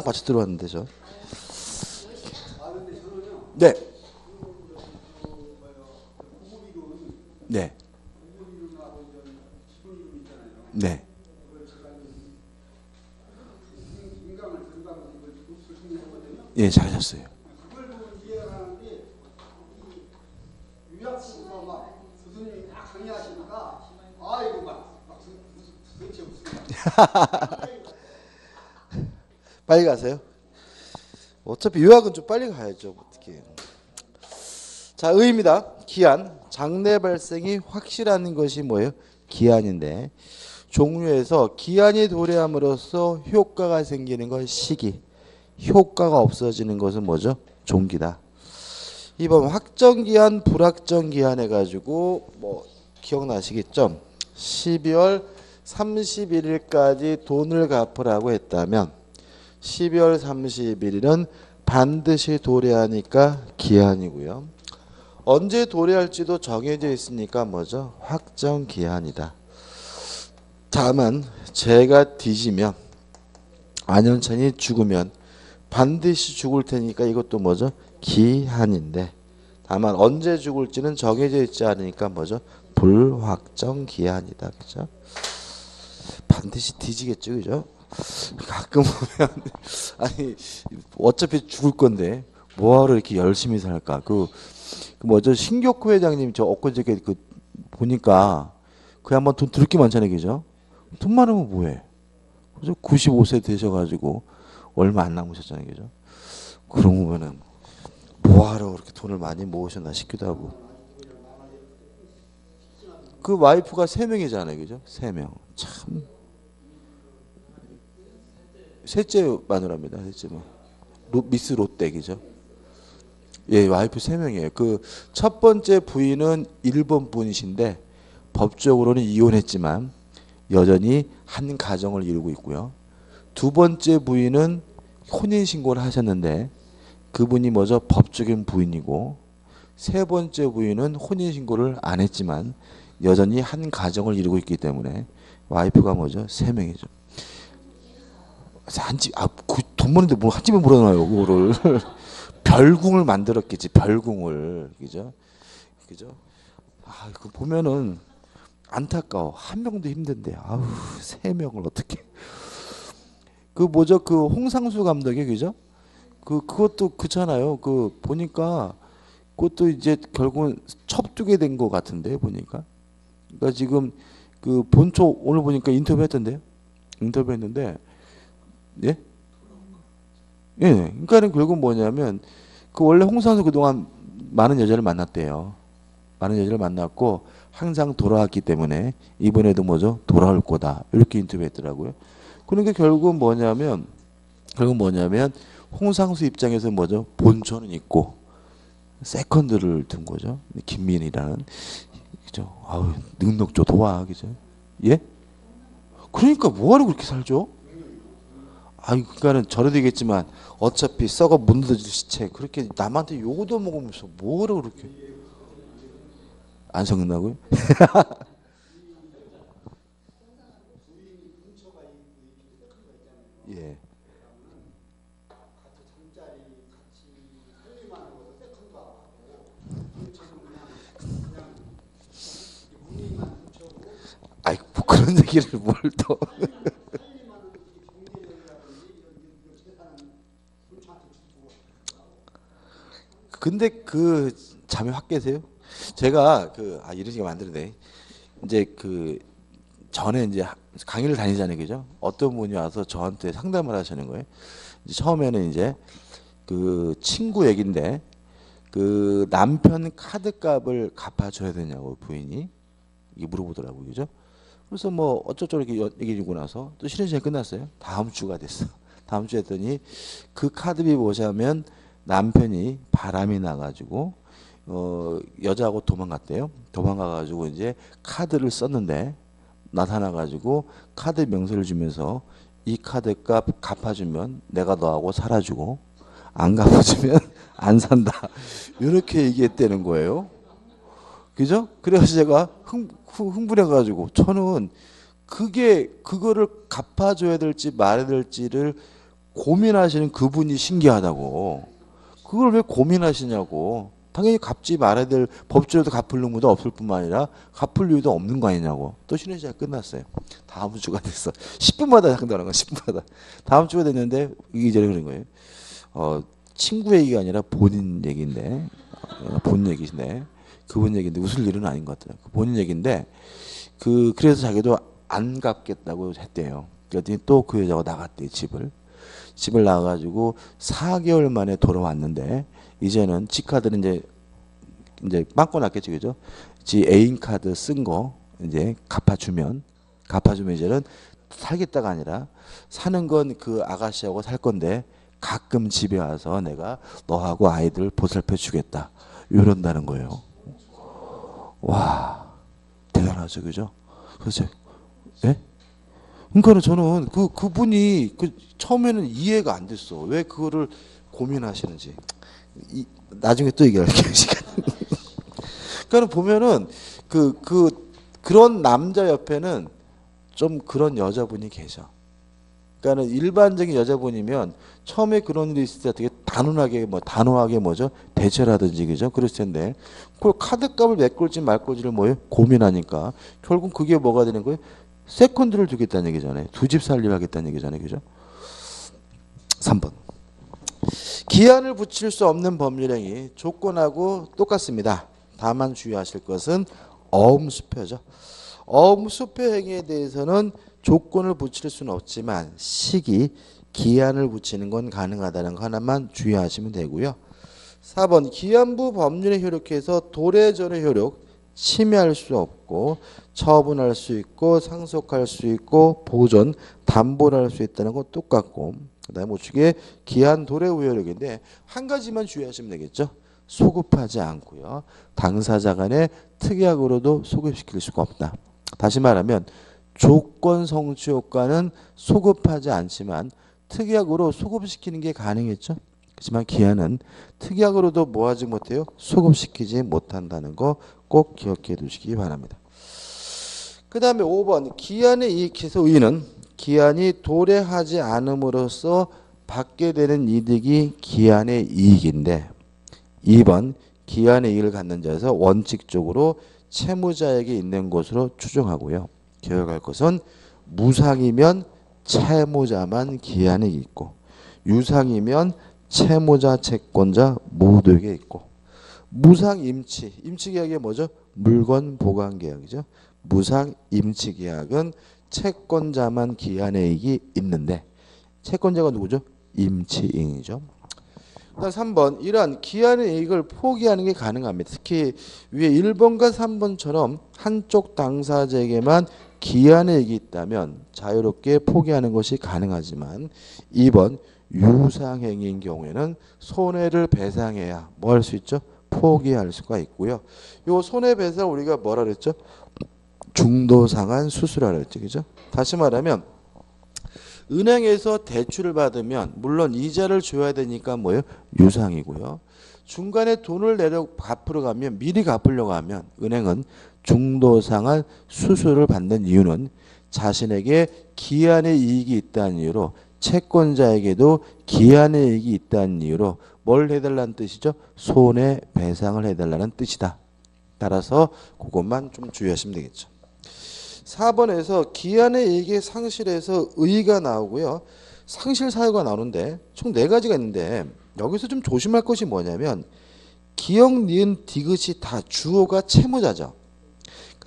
딱 맞춰 들어왔는데 저. 네. 네. 네. 예, 잘하셨어요. 빨리 가세요. 어차피 요약은 좀 빨리 가야죠. 어떻게. 자, 의입니다. 기한. 장래 발생이 확실한 것이 뭐예요? 기한인데 종류에서 기한이 도래함으로써 효과가 생기는 건 시기. 효과가 없어지는 것은 뭐죠? 종기다. 2번 확정기한, 불확정기한 해가지고 뭐 기억나시겠죠? 12월 31일까지 돈을 갚으라고 했다면 12월 31일은 반드시 도래하니까 기한이고요. 언제 도래할지도 정해져 있으니까 뭐죠? 확정기한이다. 다만 제가 뒤지면 안현찬이 죽으면 반드시 죽을 테니까 이것도 뭐죠? 기한인데 다만 언제 죽을지는 정해져 있지 않으니까 뭐죠? 불확정기한이다. 그죠? 반드시 뒤지겠죠. 그죠? 가끔 보면 아니 어차피 죽을 건데 뭐하러 이렇게 열심히 살까? 그 뭐죠? 신격호 회장님 저 엊그저께 그 보니까 그 한번 돈 드럽게 많잖아요. 그죠? 돈 많으면 뭐해? 그죠? 95세 되셔가지고 얼마 안 남으셨잖아요. 그죠? 그런 거 보면은 뭐하러 그렇게 돈을 많이 모으셨나 싶기도 하고. 그 와이프가 3명이잖아요. 그죠? 3명. 참. 셋째 마누라입니다. 셋째 뭐. 미스 롯데 그죠? 예, 와이프 3명이에요. 그 첫 번째 부인은 일본 분이신데 법적으로는 이혼했지만 여전히 한 가정을 이루고 있고요. 두 번째 부인은 혼인 신고를 하셨는데 그분이 뭐죠? 법적인 부인이고 세 번째 부인은 혼인 신고를 안 했지만 여전히 한 가정을 이루고 있기 때문에 와이프가 뭐죠? 3명이죠. 한 집, 돈 버는데 뭘 한 집에 물어놔요, 그거를. 별궁을 만들었겠지, 별궁을. 그죠? 그죠? 그 보면은 안타까워. 한 명도 힘든데, 3명을 어떻게. 그 뭐죠? 그 홍상수 감독이, 그죠? 그것도 그렇잖아요. 그 보니까 그것도 이제 결국은 첩두게 된 것 같은데, 보니까. 그러니까 지금 그 본초 오늘 보니까 인터뷰 했던데요? 인터뷰 했는데, 예? 예. 그러니까는 결국 뭐냐면 그 원래 홍상수 그동안 많은 여자를 만났대요. 많은 여자를 만났고 항상 돌아왔기 때문에 이번에도 뭐죠? 돌아올 거다. 이렇게 인터뷰했더라고요. 그러니까 결국은 뭐냐면 홍상수 입장에서 뭐죠? 본초는 있고 세컨드를 둔 거죠. 김민이라는 그죠? 능력조 도와 그죠? 예? 그러니까 뭐하러 그렇게 살죠? 그러니까는 저래도 되겠지만 어차피 썩어 문드러질 시체 그렇게 남한테 욕도 먹으면서 뭐라 그렇게 안 섞는다고요? 예. 뭐 그런 얘기를 뭘 또. 근데 그 잠이 확 깨세요? 제가 이런 얘기 만드는데 이제 그 전에 이제 강의를 다니잖아요, 그죠? 어떤 분이 와서 저한테 상담을 하시는 거예요. 이제 처음에는 이제 그 친구 얘긴데 그 남편 카드값을 갚아줘야 되냐고 부인이 이게 물어보더라고요, 그죠? 그래서 뭐 어쩌고 이렇게 얘기 주고 나서 또 쉬는 시간이 끝났어요. 다음 주가 됐어. 다음 주에 했더니 그 카드비 보자면 남편이 바람이 나가지고 여자하고 도망갔대요. 도망가가지고 이제 카드를 썼는데 나타나가지고 카드 명세를 주면서 이 카드값 갚아주면 내가 너하고 살아주고 안 갚아주면 안 산다. 이렇게 얘기했다는 거예요. 그죠? 그래서 제가 흥분해가지고 저는 그거를 갚아줘야 될지 말아야 될지를 고민하시는 그분이 신기하다고. 그걸 왜 고민하시냐고. 당연히 갚지 말아야 될 법조에도 갚을 의무도 없을 뿐만 아니라 갚을 이유도 없는 거 아니냐고. 또 쉬는 시간 끝났어요. 다음 주가 됐어. 10분마다 상담하는 거야. 10분마다. 다음 주가 됐는데 이전에 그런 거예요. 친구 얘기가 아니라 본인 얘기인데 본인 얘기인데 그분 얘기인데 웃을 일은 아닌 것 같아요. 본인 얘기인데 그래서 자기도 안 갚겠다고 했대요. 그랬더니 또 그 여자가 나갔대 집을 나가가지고 4개월 만에 돌아왔는데 이제는 지 카드는 이제 빵꾸 났겠지 그죠? 지 애인 카드 쓴 거 이제 갚아주면 이제는 살겠다가 아니라 사는 건 그 아가씨하고 살 건데 가끔 집에 와서 내가 너하고 아이들 보살펴 주겠다 이런다는 거예요. 와 대단하죠 그죠? 그렇죠? 예? 그러니까 저는 그분이 처음에는 이해가 안 됐어. 왜 그거를 고민하시는지. 나중에 또 얘기할게요 시간. 그러니까 보면은 그런 남자 옆에는 좀 그런 여자분이 계셔. 그러니까는 일반적인 여자분이면 처음에 그런 일이 있을 때 되게 단호하게 뭐죠 대처라든지 그죠 그랬을 텐데 그걸 카드값을 메꿀지 말걸지를 뭐예요 고민하니까 결국 그게 뭐가 되는 거예요 세컨드를 두겠다는 얘기잖아요 두 집 살림을 하겠다는 얘기잖아요 그죠 3번 기한을 붙일 수 없는 법률행위 조건하고 똑같습니다 다만 주의하실 것은 어음수표죠 어음수표 행위에 대해서는 조건을 붙일 수는 없지만 시기, 기한을 붙이는 건 가능하다는 거 하나만 주의하시면 되고요. 4번 기한부 법률에 효력해서 도래전의 효력 침해할 수 없고 처분할 수 있고 상속할 수 있고 보존, 담보를 할 수 있다는 건 똑같고 그다음에 우측에 기한 도래 우효력인데 한 가지만 주의하시면 되겠죠. 소급하지 않고요. 당사자 간에 특약으로도 소급시킬 수가 없다. 다시 말하면 조건 성취 효과는 소급하지 않지만 특약으로 소급시키는 게 가능했죠. 그렇지만 기한은 특약으로도 뭐하지 못해요? 소급시키지 못한다는 거 꼭 기억해 두시기 바랍니다. 그 다음에 5번 기한에 이익해서 의의는 기한이 도래하지 않음으로써 받게 되는 이득이 기한의 이익인데 2번 기한의 이익을 갖는 자에서 원칙적으로 채무자에게 있는 것으로 추정하고요. 기억할 것은 무상이면 채무자만 기한이 있고 유상이면 채무자 채권자 모두에게 있고 무상 임치 계약이 뭐죠? 물건 보관 계약이죠. 무상 임치 계약은 채권자만 기한의 이익이 있는데 채권자가 누구죠? 임치인이죠. 그다음 3번 이러한 기한의 이익을 포기하는 게 가능합니다. 특히 위에 1번과 3번처럼 한쪽 당사자에게만 기한의 이익이 있다면 자유롭게 포기하는 것이 가능하지만 2번 유상행위인 경우에는 손해를 배상해야 뭐 할 수 있죠? 포기할 수가 있고요. 요 손해배상 우리가 뭐라 그랬죠? 중도상환 수수라고 그랬죠. 그죠? 다시 말하면 은행에서 대출을 받으면 물론 이자를 줘야 되니까 뭐예요? 유상이고요. 중간에 돈을 갚으러 가면 미리 갚으려고 하면 은행은 중도상환 수수를 받는 이유는 자신에게 기한의 이익이 있다는 이유로 채권자에게도 기한의 이익이 있다는 이유로 뭘 해달라는 뜻이죠? 손해배상을 해달라는 뜻이다. 따라서 그것만 좀 주의하시면 되겠죠. 4번에서 기한의 이익의 상실에서 의의가 나오고요. 상실 사유가 나오는데 총 4가지가 있는데 여기서 좀 조심할 것이 뭐냐면 기역, 니은, 디귿이 다 주어가 채무자죠.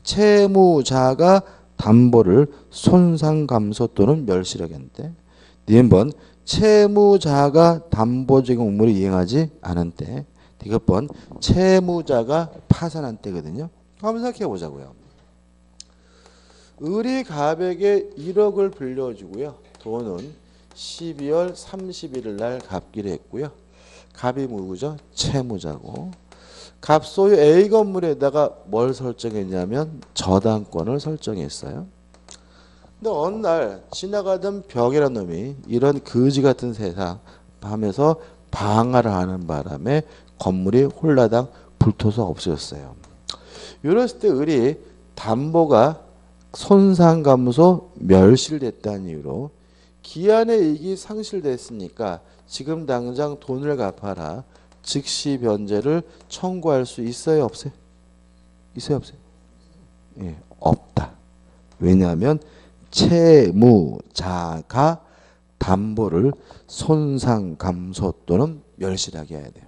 채무자가 담보를 손상 감소 또는 멸실하겠는데 니은번 채무자가 담보 제공 의무를 이행하지 않은 때 디귿번 채무자가 파산한 때거든요. 한번 생각해 보자고요. 을이 갑에게 1억을 빌려주고요. 돈은 12월 31일 날 갚기로 했고요. 갑이 누구죠? 채무자고. 갑 소유 A 건물에다가 뭘 설정했냐면 저당권을 설정했어요. 근데 어느 날 지나가던 벽이라는 놈이 이런 거지 같은 세상 하면서 방화를 하는 바람에 건물이 홀라당 불토서 없어졌어요. 이랬을 때 을이 담보가 손상감소 멸실됐다는 이유로 기한의 이익이 상실됐으니까 지금 당장 돈을 갚아라. 즉시 변제를 청구할 수 있어요, 없어요? 있어요, 없어요? 예, 없다. 왜냐하면 채무자가 담보를 손상 감소 또는 멸실하게 해야 돼요.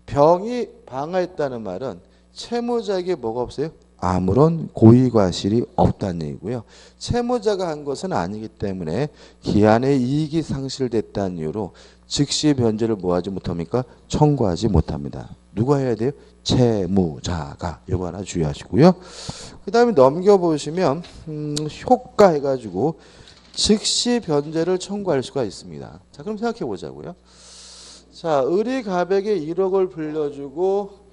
병이 방화했다는 말은 채무자에게 뭐가 없어요? 아무런 고의과실이 없다는 얘기고요. 채무자가 한 것은 아니기 때문에 기한의 이익이 상실됐다는 이유로 즉시 변제를 뭐하지 못합니까? 청구하지 못합니다. 누가 해야 돼요? 채무자가. 이거 하나 주의하시고요. 그 다음에 넘겨보시면 효과 해가지고 즉시 변제를 청구할 수가 있습니다. 자, 그럼 생각해 보자고요. 자, 을이 갑에게 1억을 불려주고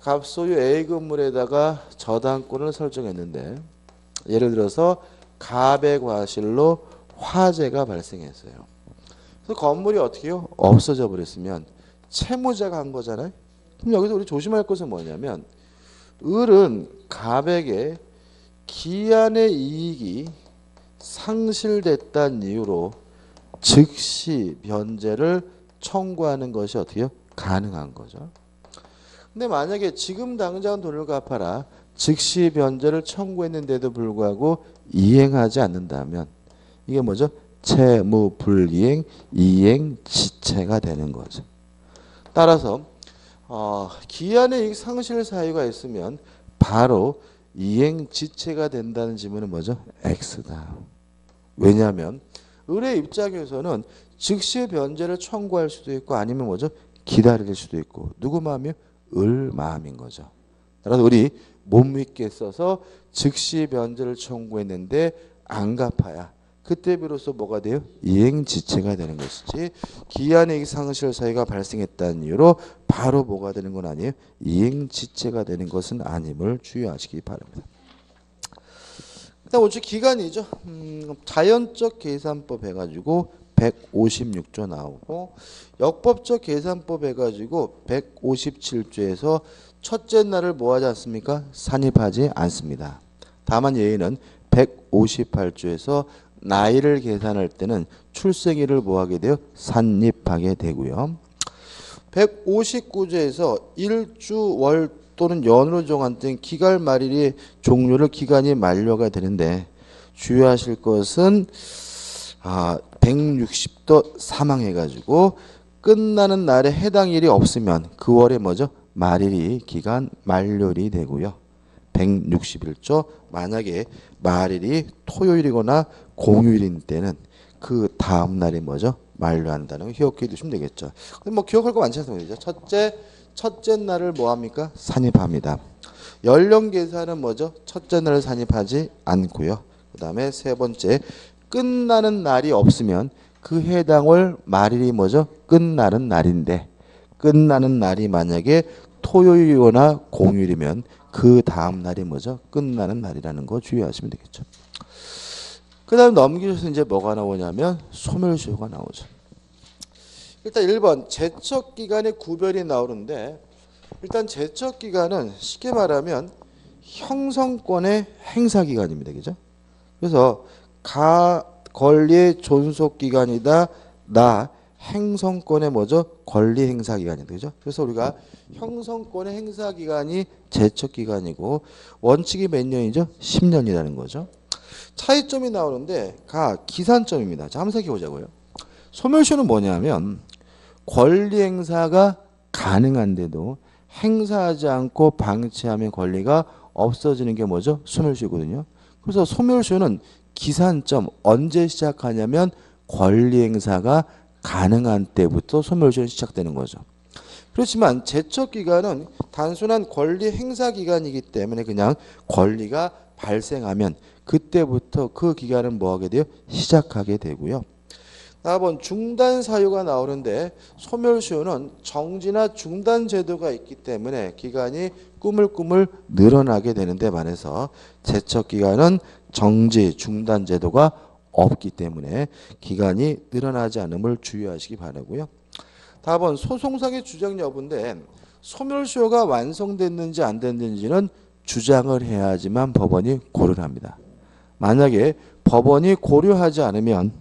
갑소유 A 건물에다가 저당권을 설정했는데, 예를 들어서 갑의 과실로 화재가 발생했어요. 그래서 건물이 어떻게 해요? 없어져 버렸으면 채무자가 한 거잖아요. 그럼 여기서 우리 조심할 것은 뭐냐면, 을은 갑에게 기한의 이익이 상실됐다는 이유로 즉시 변제를 청구하는 것이 어떻게 해요? 가능한 거죠. 근데 만약에 지금 당장 돈을 갚아라. 즉시 변제를 청구했는데도 불구하고 이행하지 않는다면 이게 뭐죠? 채무불이행, 이행지체가 되는 거죠. 따라서 기한의 이익 상실 사유가 있으면 바로 이행지체가 된다는 지문은 뭐죠? X다. 왜냐하면 을의 입장에서는 즉시 변제를 청구할 수도 있고 아니면 뭐죠? 기다릴 수도 있고 누구 마음이요? 을 마음인 거죠. 따라서 을이 못 믿게 써서 즉시 변제를 청구했는데 안 갚아야 그때 비로소 뭐가 돼요? 이행지체가 되는 것이지 기한의 상실 사유가 발생했다는 이유로 바로 뭐가 되는 건 아니에요? 이행지체가 되는 것은 아님을 주의하시기 바랍니다. 일단 오직 기간이죠. 자연적 계산법 해가지고 156조 나오고 역법적 계산법 해가지고 157조에서 첫째 날을 뭐하지 않습니까? 산입하지 않습니다. 다만 예의는 158조에서 나이를 계산할 때는 출생일을 뭐하게 돼요? 산입하게 되고요. 159조에서 일주, 월 또는 연으로 정한 기갈 말일이 종료를 기간이 만료가 되는데 주의하실 것은 160도 사망해가지고 끝나는 날에 해당 일이 없으면 그 월에 뭐죠? 말일이 기간 만료일이 되고요. 161조 만약에 말일이 토요일이거나 공휴일인 때는 그 다음 날이 뭐죠? 만료한다는 거 기억해 두시면 되겠죠. 근데 뭐 기억할 거 많지 않습니까? 첫째 날을 뭐 합니까? 산입합니다. 연령 계산은 뭐죠? 첫째 날을 산입하지 않고요. 그 다음에 세 번째 끝나는 날이 없으면 그 해당 월 말일이 뭐죠? 끝나는 날인데 끝나는 날이 만약에 토요일이거나 공휴일이면 그 다음 날이 뭐죠? 끝나는 날이라는 거 주의하시면 되겠죠. 그 다음 넘기셔서 이제 뭐가 나오냐면 소멸시효가 나오죠. 일단 1번 제척기간의 구별이 나오는데 일단 제척기간은 쉽게 말하면 형성권의 행사기간입니다. 그죠? 그래서 권리의 존속기간이다. 행성권의 뭐죠? 권리 행사기간이다. 그죠? 그래서 우리가 형성권의 행사기간이 제척기간이고 원칙이 몇 년이죠? 10년이라는 거죠. 차이점이 나오는데 기산점입니다. 자, 한번 생각해 보자고요. 소멸시효는 뭐냐면 권리 행사가 가능한데도 행사하지 않고 방치하면 권리가 없어지는 게 뭐죠? 소멸시효거든요. 그래서 소멸시효는 기산점 언제 시작하냐면 권리 행사가 가능한 때부터 소멸시효는 시작되는 거죠. 그렇지만 제척기간은 단순한 권리 행사 기간이기 때문에 그냥 권리가 발생하면 그때부터 그 기간은 뭐하게 돼요? 시작하게 되고요. 4번 중단 사유가 나오는데 소멸시효는 정지나 중단 제도가 있기 때문에 기간이 꾸물꾸물 늘어나게 되는데 반해서 제척기간은 정지, 중단 제도가 없기 때문에 기간이 늘어나지 않음을 주의하시기 바라고요. 4번 소송상의 주장 여부인데 소멸시효가 완성됐는지 안 됐는지는 주장을 해야지만 법원이 고려를 합니다. 만약에 법원이 고려하지 않으면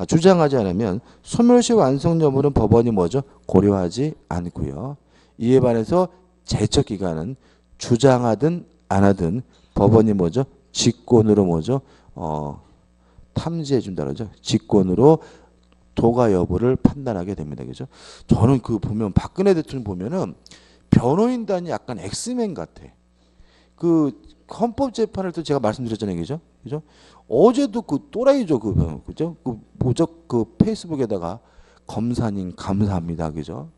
주장하지 않으면 소멸시효 완성 여부는 법원이 뭐죠? 고려하지 않고요. 이에 반해서 제척 기간은 주장하든 안 하든 법원이 뭐죠? 직권으로 뭐죠? 탐지해 준다 그러죠. 직권으로 도가 여부를 판단하게 됩니다. 그죠? 저는 그 보면 박근혜 대통령 보면은 변호인단이 약간 엑스맨 같아. 그 헌법재판을 또 제가 말씀드렸잖아요. 그죠? 그죠? 어제도 그 또라이죠. 그죠? 그 뭐죠? 그 페이스북에다가 검사님 감사합니다. 그죠?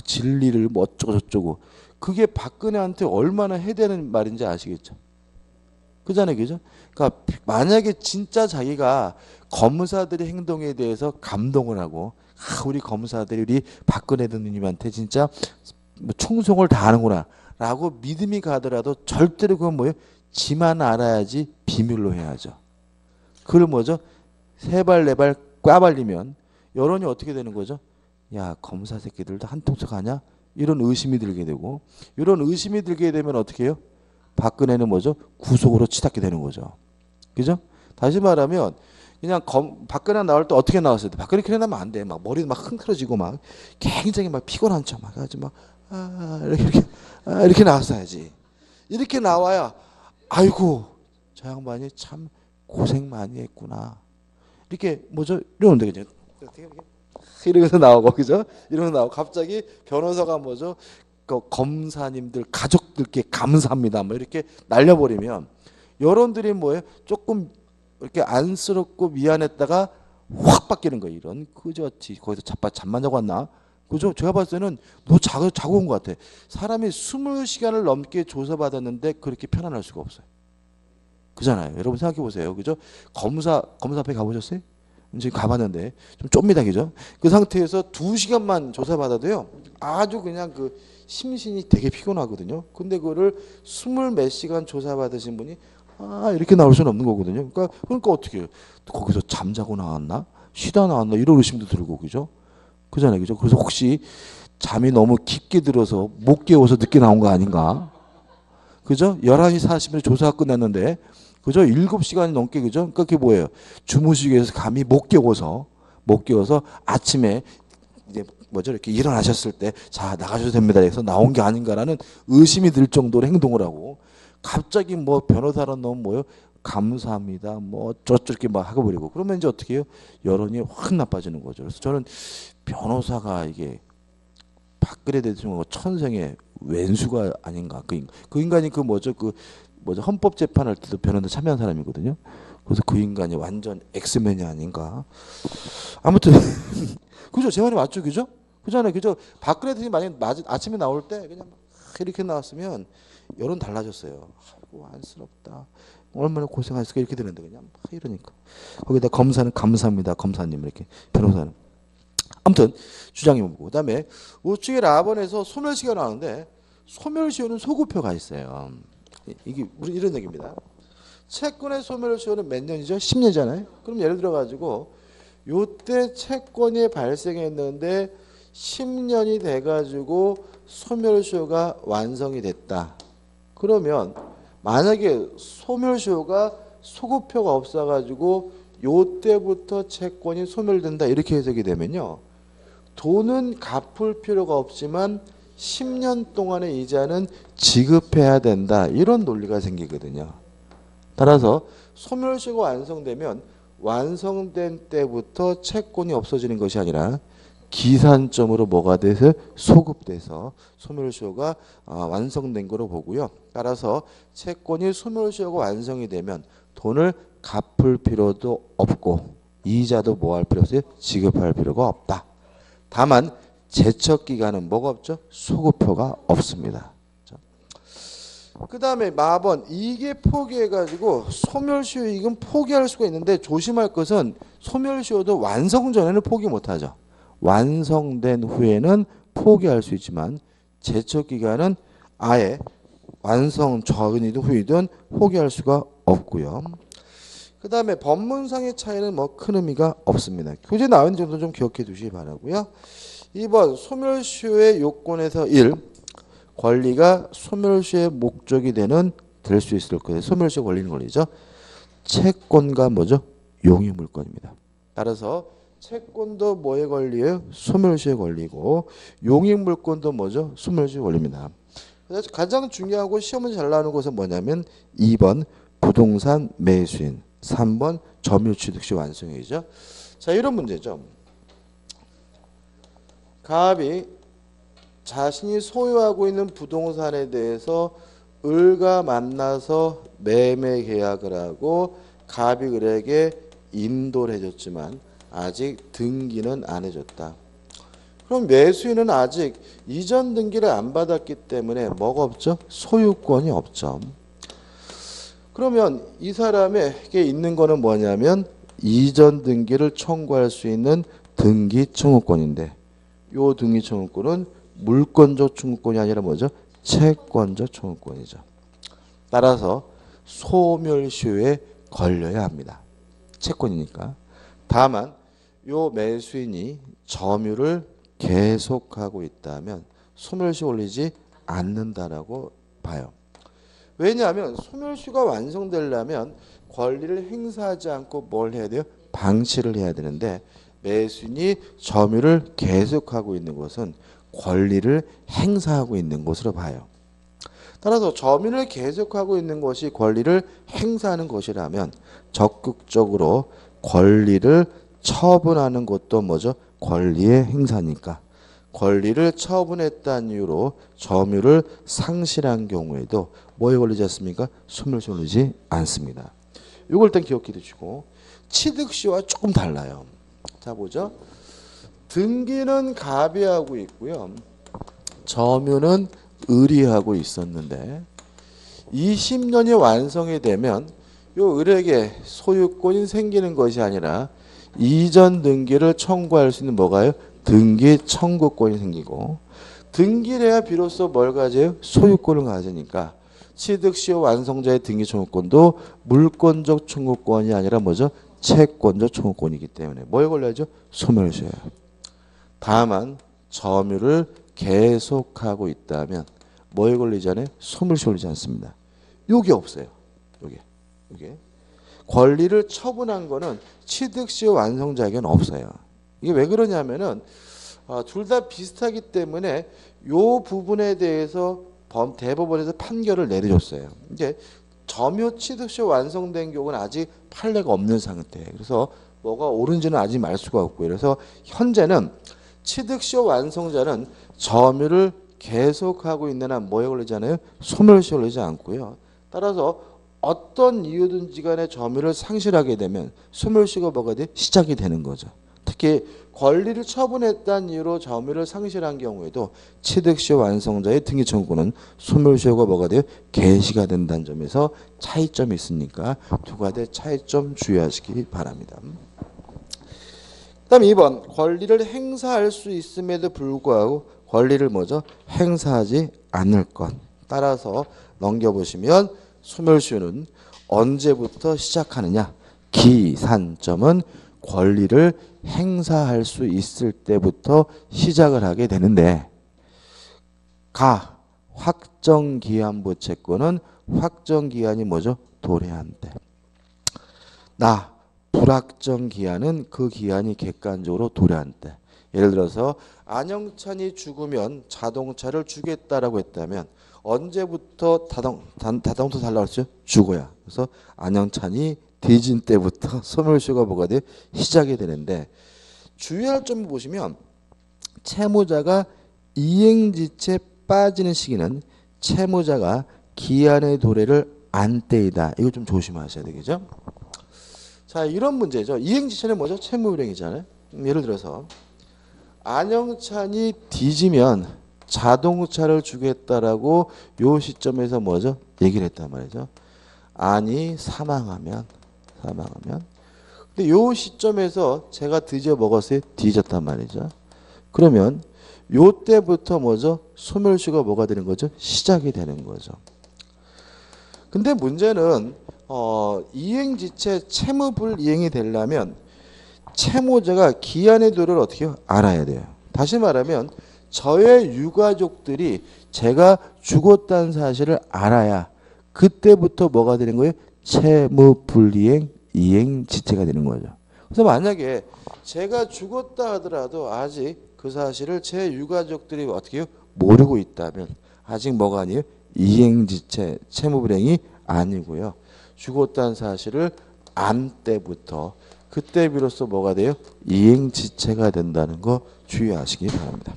진리를 뭐 어쩌고 저쩌고. 그게 박근혜한테 얼마나 해대는 말인지 아시겠죠? 그잖아요. 그죠? 그러니까 만약에 진짜 자기가 검사들의 행동에 대해서 감동을 하고 우리 검사들이 우리 박근혜 대통령님한테 진짜 뭐 충성을 다하는구나 라고 믿음이 가더라도 절대로 그건 뭐예요? 지만 알아야지 비밀로 해야죠. 그걸 뭐죠? 세 발 네 발 꽈발리면 여론이 어떻게 되는 거죠? 야, 검사 새끼들도 한통속 하냐? 이런 의심이 들게 되고, 이런 의심이 들게 되면 어떻게 해요? 박근혜는 뭐죠? 구속으로 치닫게 되는 거죠. 그죠? 다시 말하면 그냥 박근혜 나올 때 어떻게 나왔어요? 박근혜 그래 나면 안 돼. 막 머리도 막 흥틀어지고 막 굉장히 막 피곤한 척 막 아주 막 이렇게 나왔어야지. 이렇게 나와야 아이고 저 양반이 참 고생 많이 했구나. 이렇게 뭐죠? 이러면 되겠죠. 이러면서 나오고 그죠? 이러면서 나오고 갑자기 변호사가 뭐죠? 그 검사님들 가족들께 감사합니다. 뭐 이렇게 날려버리면 여론들이 뭐예요? 조금 이렇게 안쓰럽고 미안했다가 확 바뀌는 거예요. 이런 그저지 거기서 잠만 자고 왔나? 그죠? 제가 봤을 때는 너 자고 온 것 같아. 사람이 20시간을 넘게 조사받았는데 그렇게 편안할 수가 없어요. 그잖아요. 여러분 생각해 보세요. 그죠? 검사 앞에 가보셨어요? 지금 가봤는데 좀 좁니다. 그죠? 그 상태에서 2시간만 조사받아도요. 아주 그냥 그 심신이 되게 피곤하거든요. 근데 그거를 20몇 시간 조사받으신 분이 이렇게 나올 수는 없는 거거든요. 그러니까 어떻게 해요? 거기서 잠자고 나왔나? 쉬다 나왔나? 이런 의심도 들고 그죠? 그잖아요. 그죠? 그래서 혹시 잠이 너무 깊게 들어서 못 깨워서 늦게 나온 거 아닌가? 그죠? 11시 40분에 조사가 끝났는데 그죠? 7시간이 넘게 그죠? 그러니까 그게 뭐예요? 주무시기 위해서 감히 못 깨워서 아침에 이제 뭐죠? 이렇게 일어나셨을 때 자, 나가셔도 됩니다. 해서 나온 게 아닌가라는 의심이 들 정도로 행동을 하고 갑자기 뭐 변호사는 너무 뭐요? 감사합니다. 뭐 어쩌저렇게 막 하고 버리고 그러면 이제 어떻게 해요? 여론이 확 나빠지는 거죠. 그래서 저는 변호사가 이게 박근혜 대통령 천생의 왼수가 아닌가. 그 인간이 그 뭐죠? 헌법 재판할 때도 변호사 참여한 사람이거든요. 그래서 그 인간이 완전 엑스맨이 아닌가. 아무튼 그죠? 제 말이 맞죠, 그죠? 그잖아요, 그죠? 박근혜 대통령이 만약 아침에 나올 때 그냥 막 이렇게 나왔으면 여론 달라졌어요. 아이고 안쓰럽다. 얼마나 고생하셨을까 이렇게 되는데 그냥 막 이러니까 거기다 검사는 감사합니다. 검사님 이렇게 변호사는. 아무튼 주장이 뭐고 그다음에 우측의 라번에서 소멸시효가 나오는데 소멸시효는 소급표가 있어요. 이게 우리 이런 얘기입니다. 채권의 소멸시효는 몇 년이죠? 10년이잖아요. 그럼 예를 들어 가지고 요때 채권이 발생했는데 10년이 돼 가지고 소멸시효가 완성이 됐다. 그러면 만약에 소멸시효가 소급표가 없어 가지고 요때부터 채권이 소멸된다 이렇게 해석이 되면요. 돈은 갚을 필요가 없지만 10년 동안의 이자는 지급해야 된다. 이런 논리가 생기거든요. 따라서 소멸시효가 완성되면 완성된 때부터 채권이 없어지는 것이 아니라 기산점으로 뭐가 돼서 소급돼서 소멸시효가 완성된 거로 보고요. 따라서 채권이 소멸시효가 완성이 되면 돈을 갚을 필요도 없고 이자도 뭐 할 필요 없어요? 지급할 필요가 없다. 다만 제척 기간은 뭐가 없죠? 소급표가 없습니다. 그 다음에 마번 이게 포기해가지고 소멸시효 이익은 포기할 수가 있는데 조심할 것은 소멸시효도 완성 전에는 포기 못하죠. 완성된 후에는 포기할 수 있지만 제척 기간은 아예 완성 전이든 후이든 포기할 수가 없고요. 그 다음에 법문상의 차이는 뭐 큰 의미가 없습니다. 교재 나온 정도 좀 기억해 두시기 바라고요. 2번 소멸시효의 요건에서 1. 권리가 소멸시효의 목적이 될 수 있을 거예요. 소멸시효 권리는 권리죠. 채권과 뭐죠? 용의물권입니다. 따라서 채권도 뭐에 걸려요? 소멸시효에 걸리고 용익물권도 뭐죠? 소멸시효에 걸립니다. 그래서 가장 중요하고 시험은 잘 나오는 것은 뭐냐면 2번 부동산 매수인, 3번 점유취득시 완성이죠. 자, 이런 문제죠. 갑이 자신이 소유하고 있는 부동산에 대해서 을과 만나서 매매 계약을 하고 갑이 을에게 인도를 해줬지만 아직 등기는 안 해줬다. 그럼 매수인은 아직 이전 등기를 안 받았기 때문에 뭐가 없죠? 소유권이 없죠. 그러면 이 사람에게 있는 거는 뭐냐면 이전 등기를 청구할 수 있는 등기 청구권인데 요 등기 청구권은 물권적 청구권이 아니라 뭐죠? 채권적 청구권이죠. 따라서 소멸시효에 걸려야 합니다. 채권이니까. 다만 요 매수인이 점유를 계속하고 있다면 소멸시효 올리지 않는다라고 봐요. 왜냐하면 소멸시효가 완성되려면 권리를 행사하지 않고 뭘 해야 돼요? 방치를 해야 되는데 매수인이 점유를 계속하고 있는 것은 권리를 행사하고 있는 것으로 봐요. 따라서 점유를 계속하고 있는 것이 권리를 행사하는 것이라면 적극적으로 권리를 처분하는 것도 뭐죠? 권리의 행사니까 권리를 처분했다는 이유로 점유를 상실한 경우에도 뭐에 걸리지 않습니까? 소멸시효에 걸리지 않습니다. 이걸 일단 기억해 두시고 취득시효와 조금 달라요. 자 보죠. 등기는 갑이 하고 있고요. 점유는 을이 하고 있었는데 20년이 완성이 되면 요 을에게 소유권이 생기는 것이 아니라 이전 등기를 청구할 수 있는 뭐가요? 등기 청구권이 생기고 등기를 해야 비로소 뭘 가져요? 소유권을 가지니까 취득시효 완성자의 등기 청구권도 물권적 청구권이 아니라 뭐죠? 채권적 청구권이기 때문에 뭐에 걸려야죠? 소멸시효예요. 다만 점유를 계속하고 있다면 뭐에 걸리잖아요? 소멸시효에 걸리지 않습니다. 요게 없어요. 요게. 권리를 처분한 거는 취득시효 완성자에게는 없어요. 이게 왜 그러냐면은 둘 다 비슷하기 때문에 요 부분에 대해서 대법원에서 판결을 내려줬어요. 이제 점유 취득시효 완성된 경우는 아직 판례가 없는 상태. 그래서 뭐가 옳은지는 아직 알 수가 없고요. 그래서 현재는 취득시효 완성자는 점유를 계속하고 있는 한 뭐에 걸리잖아요? 소멸시효에 걸리지 않고요. 따라서 어떤 이유든지 간에 점유를 상실하게 되면 소멸시효가 뭐가 돼? 시작이 되는 거죠. 특히 권리를 처분했다는 이유로 점유를 상실한 경우에도 취득시효 완성자의 등기 청구는 소멸시효가 뭐가 돼요? 개시가 된다는 점에서 차이점이 있으니까 두 가지 차이점 주의하시기 바랍니다. 그다음 2번 권리를 행사할 수 있음에도 불구하고 권리를 뭐죠? 행사하지 않을 것. 따라서 넘겨보시면 소멸시효는 언제부터 시작하느냐? 기산점은 권리를 행사할 수 있을 때부터 시작을 하게 되는데 가 확정기한부 채권은 확정기한이 뭐죠? 도래한 때. 나 불확정기한은 그 기한이 객관적으로 도래한 때. 예를 들어서 안영찬이 죽으면 자동차를 주겠다라고 했다면 언제부터 자동차 살라고 했죠? 죽어야. 그래서 안영찬이 뒤진 때부터 소멸시효가 뭐가 돼요? 시작이 되는데 주의할 점을 보시면 채무자가 이행지체 빠지는 시기는 채무자가 기한의 도래를 안 때이다. 이거 좀 조심하셔야 되겠죠? 자, 이런 문제죠. 이행지체는 뭐죠? 채무불이행이잖아요. 예를 들어서 안영찬이 뒤지면 자동차를 주겠다라고 요 시점에서 뭐죠? 얘기를 했단 말이죠. 안이 사망하면 근데 요 시점에서 제가 드디어 먹었어요? 뒤졌단 말이죠. 그러면 요 때부터 뭐죠? 소멸시효가 뭐가 되는 거죠? 시작이 되는 거죠. 근데 문제는 이행지체 채무불이행이 되려면 채무자가 기한의 도래를 어떻게 해요? 알아야 돼요. 다시 말하면 저의 유가족들이 제가 죽었다는 사실을 알아야 그때부터 뭐가 되는 거예요? 채무불이행 이행지체가 되는 거죠. 그래서 만약에 제가 죽었다 하더라도 아직 그 사실을 제 유가족들이 어떻게 해요? 모르고 있다면 아직 뭐가 아니에요? 이행지체, 채무불행이 아니고요. 죽었다는 사실을 안 때부터 그때 비로소 뭐가 돼요? 이행지체가 된다는 거 주의하시기 바랍니다.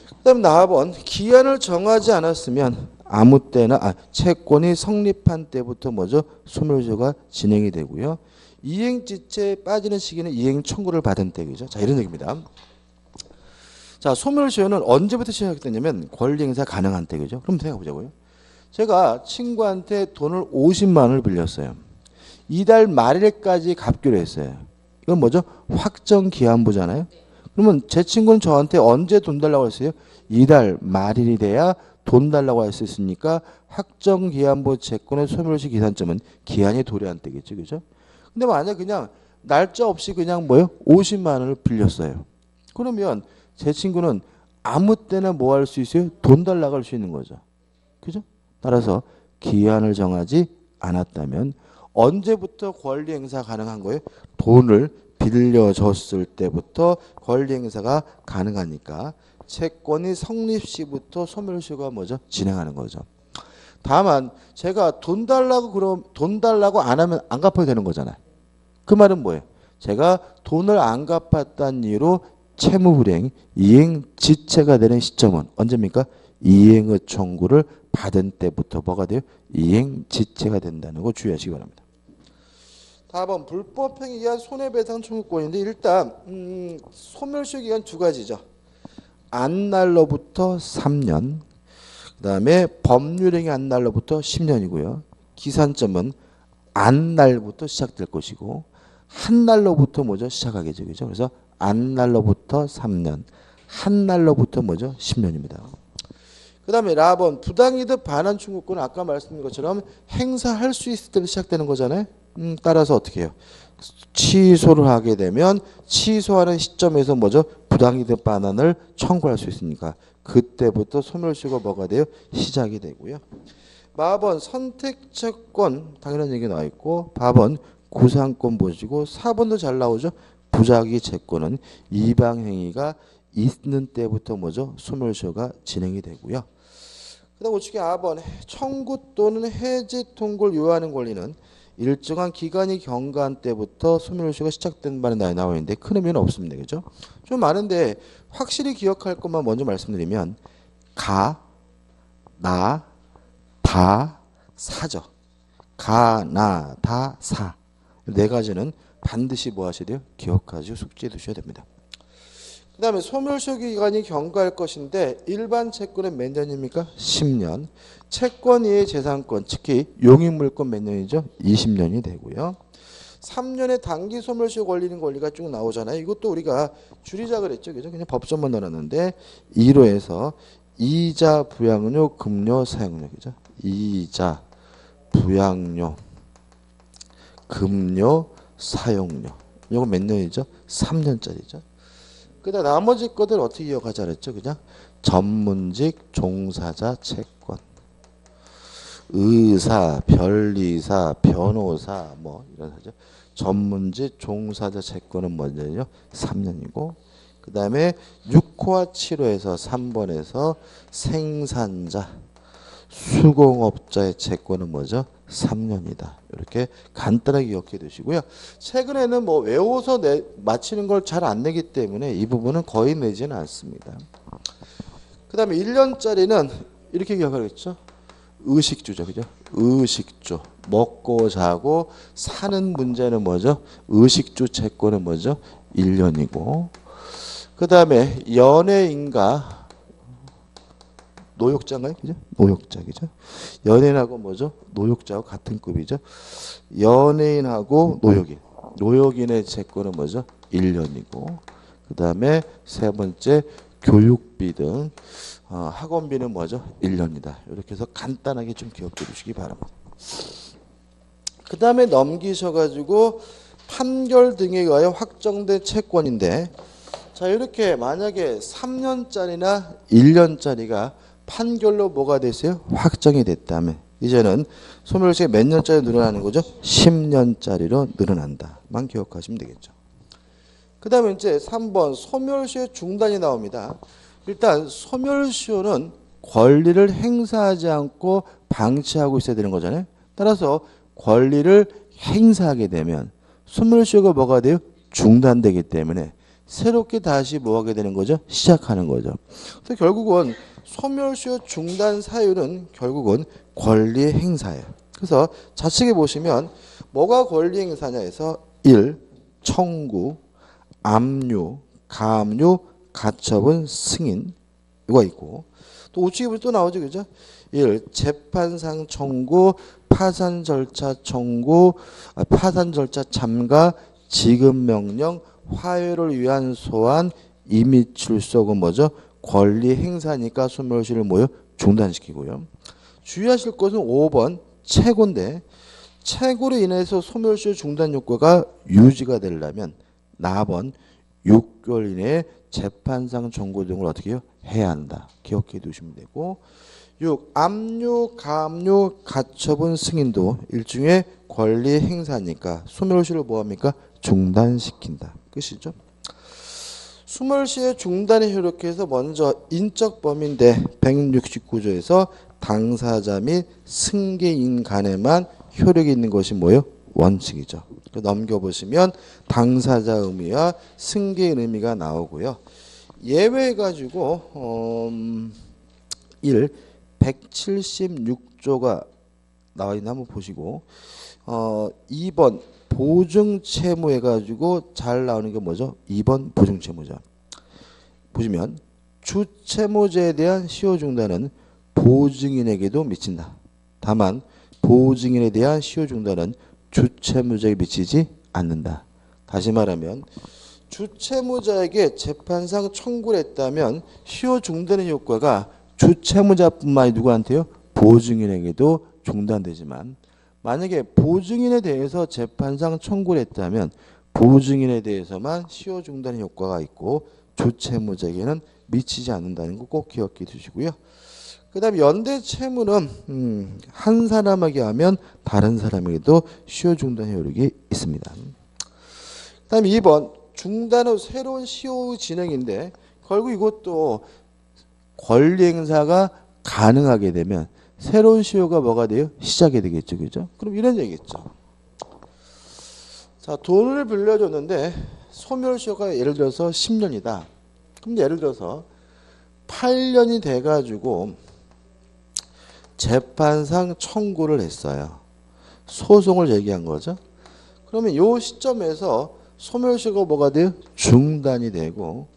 그 다음 4번 기한을 정하지 않았으면 아무 때나 채권이 성립한 때부터 뭐죠? 소멸시효가 진행이 되고요. 이행지체에 빠지는 시기는 이행 청구를 받은 때이죠. 자, 이런 얘기입니다. 자, 소멸시효는 언제부터 시작됐냐면 권리행사 가능한 때이죠. 그럼 생각해보자고요. 제가 친구한테 돈을 50만 원을 빌렸어요. 이달 말일까지 갚기로 했어요. 이건 뭐죠? 확정기한부잖아요. 그러면 제 친구는 저한테 언제 돈 달라고 했어요? 이달 말일이 돼야 돈 달라고 할 수 있으니까 확정기한부 채권의 소멸시 기산점은 기한이 도래한 때겠죠. 그죠? 근데 만약 그냥 날짜 없이 그냥 뭐요? 50만 원을 빌렸어요. 그러면 제 친구는 아무 때나 뭐 할 수 있어요? 돈 달라고 할 수 있는 거죠. 그죠? 따라서 기한을 정하지 않았다면 언제부터 권리 행사 가능한 거예요? 돈을 빌려줬을 때부터 권리 행사가 가능하니까 채권이 성립 시부터 소멸시효가 뭐죠? 진행하는 거죠. 다만 제가 돈 달라고 안 하면 안 갚아도 되는 거잖아요. 그 말은 뭐예요? 제가 돈을 안 갚았다는 이유로 채무불이행, 이행지체가 되는 시점은 언제입니까? 이행의 청구를 받은 때부터 뭐가 돼요? 이행지체가 된다는 거 주의하시기 바랍니다. 4번 불법행위에 의한 손해배상 청구권인데 일단 소멸시효 기간 두 가지죠. 안날로부터 3년, 그 다음에 법률행위 안날로부터 10년이고요. 기산점은 안날부터 시작될 것이고 한날로부터 뭐죠? 시작하겠죠. 그죠? 그래서 안날로부터 3년, 한날로부터 뭐죠? 10년입니다. 그 다음에 라번 부당이득 반환 청구권은 아까 말씀드린 것처럼 행사할 수 있을 때부터 시작되는 거잖아요. 따라서 어떻게 해요? 취소를 하게 되면 취소하는 시점에서 뭐죠? 부당이득 반환을 청구할 수 있으니까 그때부터 소멸시효가 뭐가 돼요? 시작이 되고요. 마번 선택채권 당연한 얘기 나와 있고 밥은 구상권 보시고 4번도 잘 나오죠. 부작위 채권은 이방행위가 있는 때부터 뭐죠? 소멸시효가 진행이 되고요. 그 다음 우측에 4번 청구 또는 해지 통고를 요하는 권리는 일정한 기간이 경과한 때부터 소멸시효가 시작된 말이 나와 있는데 큰 의미는 없습니다. 그죠? 좀 많은데 확실히 기억할 것만 먼저 말씀드리면 가, 나, 다, 사죠. 가, 나, 다, 사. 네 가지는 반드시 뭐 하셔야 돼요? 기억하시고 숙지해 두셔야 됩니다. 그 다음에 소멸시효 기간이 경과할 것인데 일반 채권은 몇 년입니까? 10년. 채권 이외의 재산권, 특히 용익물권 몇 년이죠? 20년이 되고요. 3년의 단기 소멸시효 걸리는 권리가 쭉 나오잖아요. 이것도 우리가 줄이자 그랬죠. 그죠? 그냥 법조만 넣어놨는데 2로에서 이자, 부양료, 급료, 사용료. 그죠? 이자, 부양료, 급료, 사용료. 이거 몇 년이죠? 3년짜리죠. 그다음 나머지 것들 어떻게 기억하자 그랬죠? 그냥 전문직, 종사자, 채권, 의사, 변리사, 변호사 뭐 이런 사죠. 전문직, 종사자, 채권은 뭐냐요? 3년이고 그 다음에 6호와 7호에서 3번에서 생산자, 수공업자의 채권은 뭐죠? 3년이다. 이렇게 간단하게 기억해 두시고요. 최근에는 뭐 외워서 맞히는 걸 잘 안 내기 때문에 이 부분은 거의 내지는 않습니다. 그 다음에 1년짜리는 이렇게 기억하겠죠? 의식주죠. 그죠? 의식주. 먹고 자고 사는 문제는 뭐죠? 의식주 채권은 뭐죠? 1년이고 그 다음에 연예인과 노역자인가요? 그죠? 노역자, 그죠? 연예인하고 뭐죠? 노역자하고 같은 급이죠. 연예인하고 노역인. 노역인의 채권은 뭐죠? 1년이고. 그 다음에 세 번째 교육비 등 학원비는 뭐죠? 1년이다. 이렇게 해서 간단하게 좀 기억해 주시기 바랍니다. 그 다음에 넘기셔가지고 판결 등에 의하여 확정된 채권인데 자 이렇게 만약에 3년짜리나 1년짜리가 판결로 뭐가 됐어요? 확정이 됐다면 이제는 소멸시효가 몇 년짜리 늘어나는 거죠? 10년짜리로 늘어난다. 만 기억하시면 되겠죠. 그 다음에 이제 3번 소멸시효 중단이 나옵니다. 일단 소멸시효는 권리를 행사하지 않고 방치하고 있어야 되는 거잖아요. 따라서 권리를 행사하게 되면 소멸시효가 뭐가 돼요? 중단되기 때문에 새롭게 다시 뭐 하게 되는 거죠? 시작하는 거죠. 그래서 결국은 소멸시효 중단 사유는 결국은 권리 행사예요. 그래서 좌측에 보시면 뭐가 권리 행사냐 해서 1. 청구, 압류, 가압류, 가처분, 승인 이거 있고 또 우측에 보면 또 나오죠. 그죠? 1. 재판상 청구, 파산 절차 청구, 파산 절차 참가, 지급 명령, 화해를 위한 소환, 임의 출석은 뭐죠? 권리 행사니까 소멸시효를 뭐요? 중단시키고요. 주의하실 것은 5번 채고인데 채고로 인해서 소멸시효 중단 효과가 유지가 되려면 나번 6개월 이내에 재판상 청구 등을 어떻게 해요? 해야 한다. 기억해 두시면 되고 6. 압류, 가압류, 가처분, 승인도 일종의 권리 행사니까 소멸시효를 뭐합니까? 중단시킨다. 끝이죠. 소멸시효 중단에 효력해서 먼저 인적 범위인데 169조에서 당사자 및 승계인 간에만 효력이 있는 것이 뭐예요? 원칙이죠. 넘겨보시면 당사자 의미와 승계인 의미가 나오고요. 예외 가지고 1. 176조가 나와 있는 한번 보시고 2번 보증채무 해가지고 잘 나오는 게 뭐죠? 2번 보증채무자. 보시면 주채무자에 대한 시효 중단은 보증인에게도 미친다. 다만 보증인에 대한 시효 중단은 주채무자에게 미치지 않는다. 다시 말하면 주채무자에게 재판상 청구를 했다면 시효 중단의 효과가 주채무자뿐만 아니라 누구한테요? 보증인에게도 중단되지만 만약에 보증인에 대해서 재판상 청구를 했다면 보증인에 대해서만 시효 중단의 효과가 있고 주채무자에게는 미치지 않는다는 거 꼭 기억해 두시고요. 그 다음에 연대채무는 한 사람에게 하면 다른 사람에게도 시효 중단 효력이 있습니다. 그 다음에 2번 중단 후 새로운 시효 진행인데 결국 이것도 권리 행사가 가능하게 되면 새로운 시효가 뭐가 돼요? 시작이 되겠죠. 그죠? 그럼 이런 얘기겠죠. 자, 돈을 빌려줬는데 소멸시효가 예를 들어서 10년이다. 그럼 예를 들어서 8년이 돼가지고 재판상 청구를 했어요. 소송을 제기한 거죠. 그러면 이 시점에서 소멸시효가 뭐가 돼요? 중단이 되고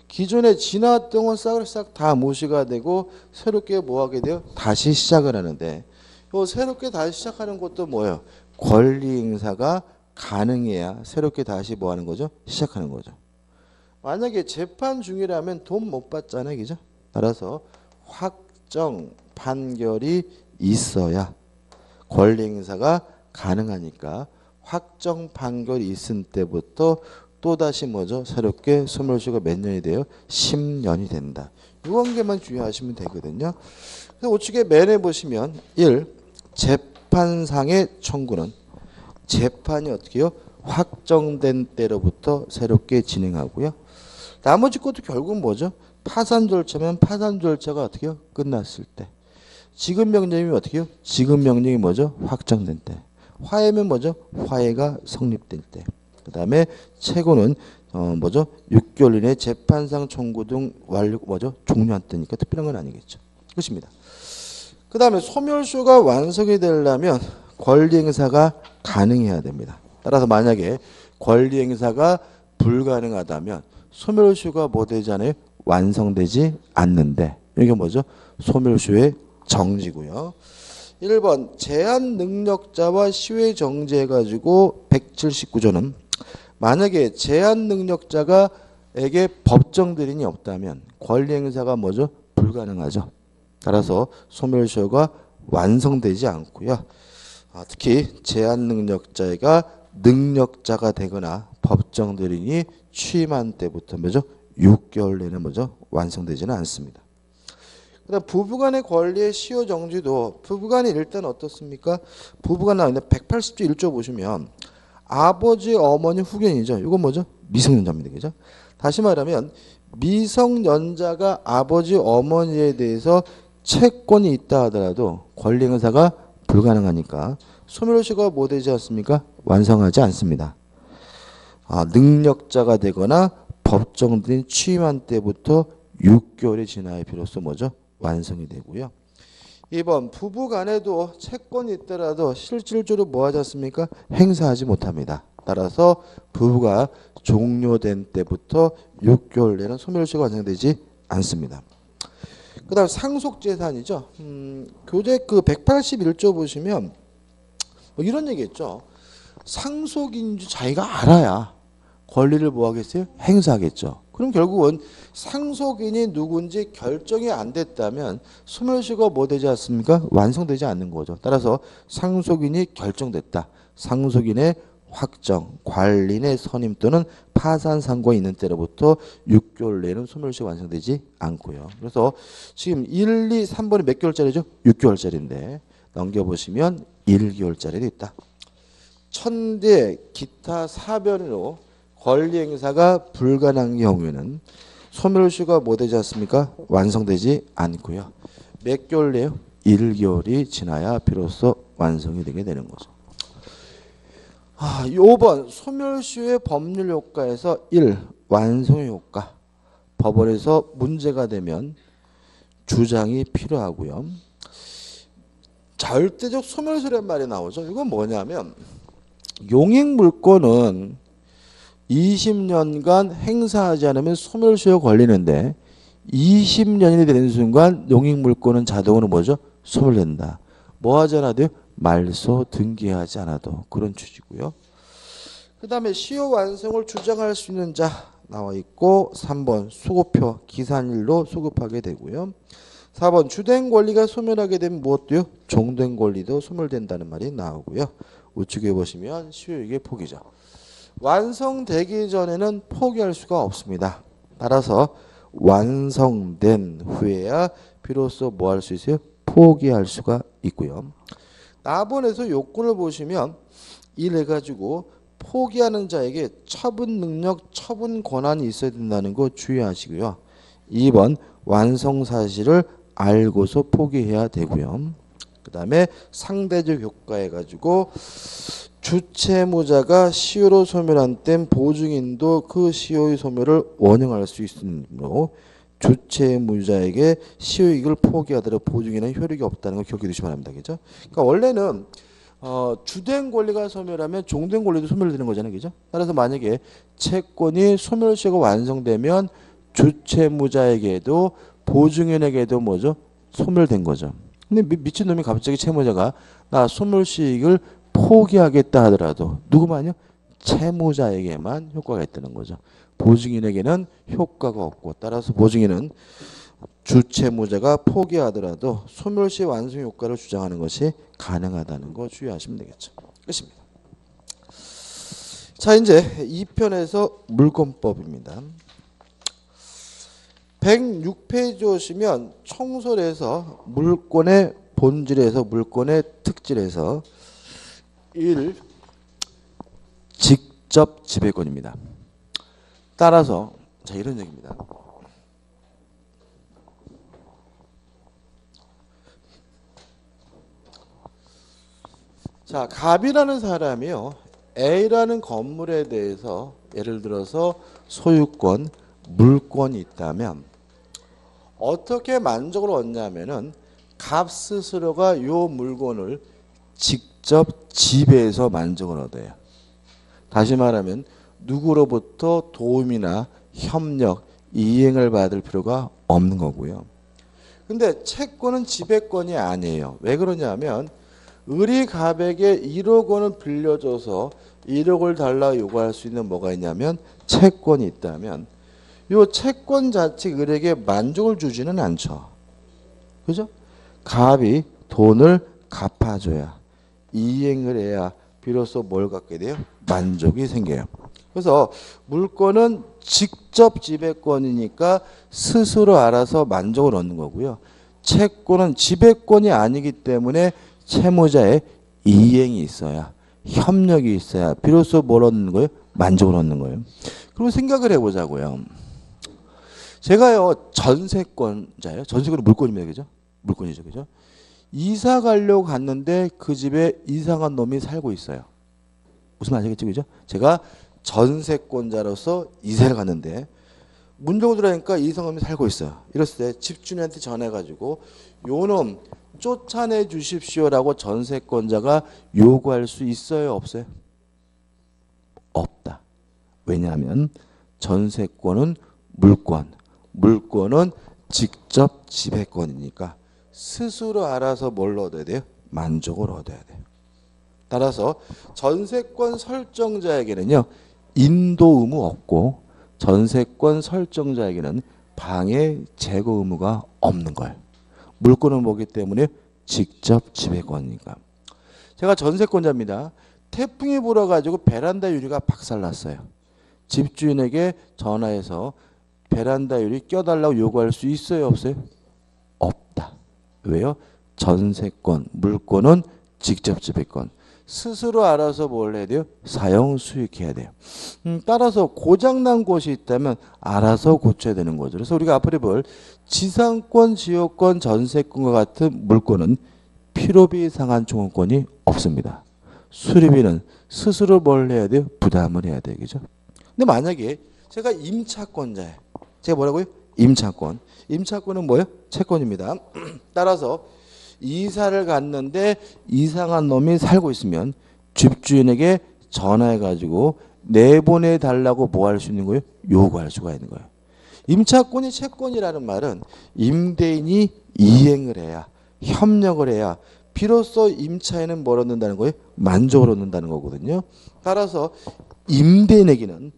기존에 지나왔던 건 싹 다 무시가 되고 새롭게 뭐 하게 돼요? 다시 시작을 하는데 요 새롭게 다시 시작하는 것도 뭐예요? 권리 행사가 가능해야 새롭게 다시 뭐 하는 거죠? 시작하는 거죠. 만약에 재판 중이라면 돈 못 받잖아요. 그죠? 따라서 확정 판결이 있어야 권리 행사가 가능하니까 확정 판결이 있은 때부터 또다시 뭐죠? 새롭게 소멸시효가 몇 년이 돼요? 10년이 된다. 이 관계만 주의하시면 되거든요. 그래서 우측에 맨에 보시면 1. 재판상의 청구는 재판이 어떻게 해요? 확정된 때로부터 새롭게 진행하고요. 나머지 것도 결국은 뭐죠? 파산 절차면 파산 절차가 어떻게 해요? 끝났을 때. 지급 명령이면 어떻게 해요? 지급 명령이 뭐죠? 확정된 때. 화해면 뭐죠? 화해가 성립될 때. 그 다음에 채고는 뭐죠? 6개월 이내 재판상 청구 등 완료 뭐죠? 종료한 때니까 특별한 건 아니겠죠. 끝입니다. 그 다음에 소멸시효가 완성이 되려면 권리 행사가 가능해야 됩니다. 따라서 만약에 권리 행사가 불가능하다면 소멸시효가 뭐 되잖아요? 완성되지 않는데 이게 뭐죠? 소멸시효의 정지고요. 1번 제한 능력자와 시효 정지해가지고 179조는 만약에 제한 능력자가에게 법정 대리인이 없다면 권리 행사가 뭐죠? 불가능하죠. 따라서 소멸시효가 완성되지 않고요. 특히 제한 능력자가 능력자가 되거나 법정 대리인이 취임한 때부터 뭐죠? 6개월 내내 뭐죠? 완성되지는 않습니다. 그다음 부부간의 권리의 시효 정지도 부부간이 일단 어떻습니까? 부부간 나오는데 180조 1조 보시면 아버지, 어머니, 후견이죠. 이건 뭐죠? 미성년자입니다. 그죠? 다시 말하면 미성년자가 아버지, 어머니에 대해서 채권이 있다 하더라도 권리 행사가 불가능하니까 소멸시효가 뭐 되지 않습니까? 완성하지 않습니다. 능력자가 되거나 법정들인 취임한 때부터 6개월이 지나야 비로소 뭐죠? 완성이 되고요. 2번 부부 간에도 채권이 있더라도 실질적으로 뭐 하지 않습니까? 행사하지 못합니다. 따라서 부부가 종료된 때부터 6개월 내는 소멸시효가 완성되지 않습니다. 그 다음 상속재산이죠. 교재 그 181조 보시면 뭐 이런 얘기 했죠. 상속인 줄 자기가 알아야 권리를 뭐 하겠어요? 행사하겠죠. 그럼 결국은 상속인이 누군지 결정이 안 됐다면 소멸시효가 뭐 되지 않습니까? 완성되지 않는 거죠. 따라서 상속인이 결정됐다. 상속인의 확정, 관리인의 선임 또는 파산 상고가 있는 때로부터 6개월 내에는 소멸시효가 완성되지 않고요. 그래서 지금 1, 2, 3번이 몇 개월짜리죠? 6개월짜리인데 넘겨보시면 1개월짜리도 있다. 천대 기타 사변으로 권리 행사가 불가능한 경우에는 소멸시효가 뭐 되지 않습니까? 완성되지 않고요. 몇 개월 내요? 1개월이 지나야 비로소 완성이 되게 되는 거죠. 5번 소멸시효의 법률 효과에서 1. 완성의 효과. 법원에서 문제가 되면 주장이 필요하고요. 절대적 소멸시효란 말이 나오죠. 이건 뭐냐면 용익물권은 20년간 행사하지 않으면 소멸시효 걸리는데 20년이 되는 순간 용익물권은 자동으로 뭐죠? 소멸된다. 뭐 하지 않아도요? 말소 등기하지 않아도 그런 취지고요. 그 다음에 시효 완성을 주장할 수 있는 자 나와 있고 3번 소급표 기산일로 소급하게 되고요. 4번 주된 권리가 소멸하게 되면 무엇도요? 종된 권리도 소멸된다는 말이 나오고요. 우측에 보시면 시효유기의 포기죠. 완성되기 전에는 포기할 수가 없습니다. 따라서 완성된 후에야 비로소 뭐 할 수 있어요? 포기할 수가 있고요. 나번에서 요건을 보시면 이래가지고 포기하는 자에게 처분 능력, 처분 권한이 있어야 된다는 거 주의하시고요. 2번 완성 사실을 알고서 포기해야 되고요. 그 다음에 상대적 효과 해가지고 주채무자가 시효로 소멸한 땐 보증인도 그 시효의 소멸을 원형할 수 있으므로 주채무자에게 시효이익을 포기하더라도 보증인은 효력이 없다는 걸 기억해 두시기 바랍니다. 그죠? 그러니까 원래는 주된 권리가 소멸하면 종된 권리도 소멸되는 거잖아요. 그죠? 따라서 만약에 채권이 소멸시효가 완성되면 주채무자에게도 보증인에게도 뭐죠? 소멸된 거죠. 근데 미친놈이 갑자기 채무자가 나 소멸시효를 포기하겠다 하더라도 누구만요? 채무자에게만 효과가 있다는 거죠. 보증인에게는 효과가 없고 따라서 보증인은 주채무자가 포기하더라도 소멸시 완성 효과를 주장하는 것이 가능하다는 거 주의하시면 되겠죠. 끝입니다. 자 이제 2편에서 물권법입니다. 106페이지 오시면 총설에서 물권의 본질에서 물권의 특질에서 1. 직접 지배권입니다. 따라서 자 이런 얘기입니다. 자 갑이라는 사람이요 A라는 건물에 대해서 예를 들어서 소유권, 물권이 있다면 어떻게 만족을 얻냐면은 갑 스스로가 요 물건을 직접 지배해서 만족을 얻어요. 다시 말하면 누구로부터 도움이나 협력, 이행을 받을 필요가 없는 거고요. 근데 채권은 지배권이 아니에요. 왜 그러냐면 을이 갑에게 1억 원을 빌려줘서 1억을 달라 요구할 수 있는 뭐가 있냐면 채권이 있다면 요 채권 자체 을에게 만족을 주지는 않죠. 그죠? 갑이 돈을 갚아줘야 이행을 해야 비로소 뭘 갖게 돼요? 만족이 생겨요. 그래서 물권은 직접 지배권이니까 스스로 알아서 만족을 얻는 거고요. 채권은 지배권이 아니기 때문에 채무자의 이행이 있어야 협력이 있어야 비로소 뭘 얻는 거예요? 만족을 얻는 거예요. 그럼 생각을 해보자고요. 제가요 전세권자예요. 전세권은 물권입니다, 그죠? 물권이죠, 그죠? 이사 가려고 갔는데 그 집에 이상한 놈이 살고 있어요. 무슨 말 아시겠죠, 그죠? 제가 전세권자로서 이사를 갔는데 문 열고 들어가니까 이상한 놈이 살고 있어요. 이랬을 때 집주인한테 전해가지고 요놈 쫓아내 주십시오라고 전세권자가 요구할 수 있어요, 없어요? 없다. 왜냐하면 전세권은 물권, 물권은 직접 지배권이니까 스스로 알아서 뭘 얻어야 돼요? 만족을 얻어야 돼요. 따라서 전세권 설정자에게는요, 인도 의무 없고 전세권 설정자에게는 방해 제거 의무가 없는 거예요. 물권은 뭐기 때문에 직접 지배권이니까. 제가 전세권자입니다. 태풍이 불어가지고 베란다 유리가 박살났어요. 집주인에게 전화해서 베란다 유리 껴달라고 요구할 수 있어요, 없어요? 없다. 왜요? 전세권, 물권은 직접 지배권. 스스로 알아서 뭘 해야 돼요? 사용 수익해야 돼요. 따라서 고장난 곳이 있다면 알아서 고쳐야 되는 거죠. 그래서 우리가 앞으로 볼 지상권, 지역권, 전세권과 같은 물권은 필요비 상한 총원권이 없습니다. 수리비는 스스로 뭘 해야 돼요? 부담을 해야 돼요. 그죠? 근데 만약에 제가 임차권자예요. 제가 뭐라고요? 임차권. 임차권은 뭐예요? 채권입니다. 따라서 이사를 갔는데 이상한 놈이 살고 있으면 집주인에게 전화해가지고 내보내달라고 뭐 할 수 있는 거예요? 요구할 수가 있는 거예요. 임차권이 채권이라는 말은 임대인이 이행을 해야, 협력을 해야 비로소 임차인은 뭘 얻는다는 거예요? 만족을 얻는다는 거거든요. 따라서 임대인에게는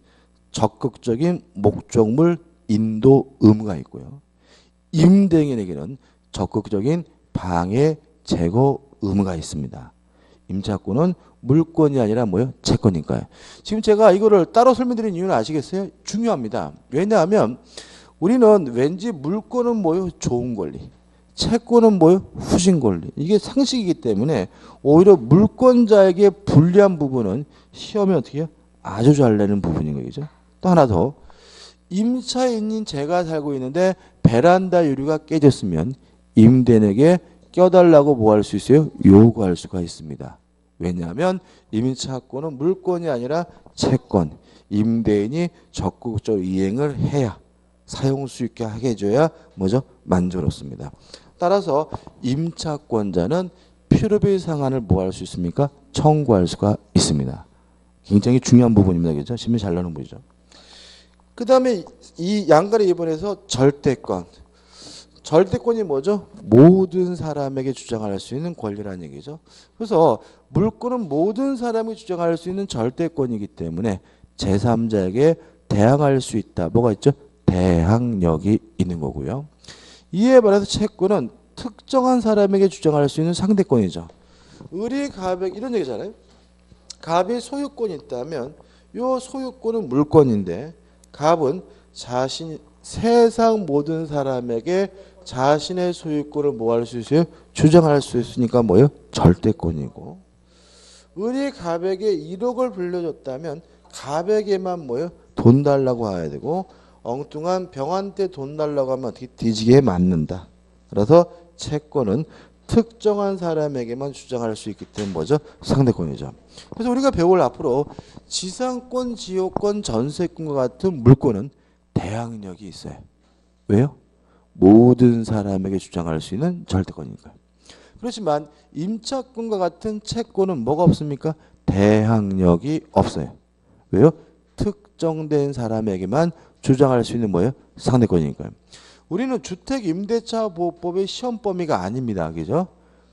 적극적인 목적물 인도 의무가 있고요. 임대인에게는 적극적인 방해 제거 의무가 있습니다. 임차권은 물권이 아니라 뭐예요? 채권이니까요. 지금 제가 이거를 따로 설명드린 이유는 아시겠어요? 중요합니다. 왜냐하면 우리는 왠지 물권은 뭐예요? 좋은 권리. 채권은 뭐예요? 후진 권리. 이게 상식이기 때문에 오히려 물권자에게 불리한 부분은 시험에 어떻게 해요? 아주 잘 내는 부분인 거죠. 또 하나 더. 임차인인 제가 살고 있는데 베란다 유리가 깨졌으면 임대인에게 껴달라고 뭐 할 수 있어요? 요구할 수가 있습니다. 왜냐하면 임차권은 물권이 아니라 채권. 임대인이 적극적으로 이행을 해야 사용 수 있게 하게 해줘야 뭐죠? 만족스럽습니다. 따라서 임차권자는 필요비 상한을 뭐 할 수 있습니까? 청구할 수가 있습니다. 굉장히 중요한 부분입니다. 그죠? 신문 잘 나오는 부분이죠. 그 다음에 이 양가리 2번에서 절대권. 절대권이 뭐죠? 모든 사람에게 주장할 수 있는 권리라는 얘기죠. 그래서 물권은 모든 사람이 주장할 수 있는 절대권이기 때문에 제3자에게 대항할 수 있다. 뭐가 있죠? 대항력이 있는 거고요. 이에 반해서 채권은 특정한 사람에게 주장할 수 있는 상대권이죠. 을이 갑에 이런 얘기잖아요. 갑이 소유권이 있다면 이 소유권은 물권인데 갑은 세상 모든 사람에게 자신의 소유권을 뭐 할 수 있어요? 주장할 수 있으니까 뭐예요? 절대권이고. 을이 갑에게 1억을 빌려줬다면 갑에게만 뭐예요? 돈 달라고 해야 되고 엉뚱한 병한테 돈 달라고 하면 어떻게 뒤지게 맞는다. 그래서 채권은 특정한 사람에게만 주장할 수 있기 때문에 뭐죠? 상대권이죠. 그래서 우리가 배울 앞으로 지상권, 지역권, 전세권과 같은 물권은 대항력이 있어요. 왜요? 모든 사람에게 주장할 수 있는 절대권이니까요. 그렇지만 임차권과 같은 채권은 뭐가 없습니까? 대항력이 없어요. 왜요? 특정된 사람에게만 주장할 수 있는 뭐예요? 상대권이니까요. 우리는 주택임대차보호법의 시험 범위가 아닙니다. 그죠?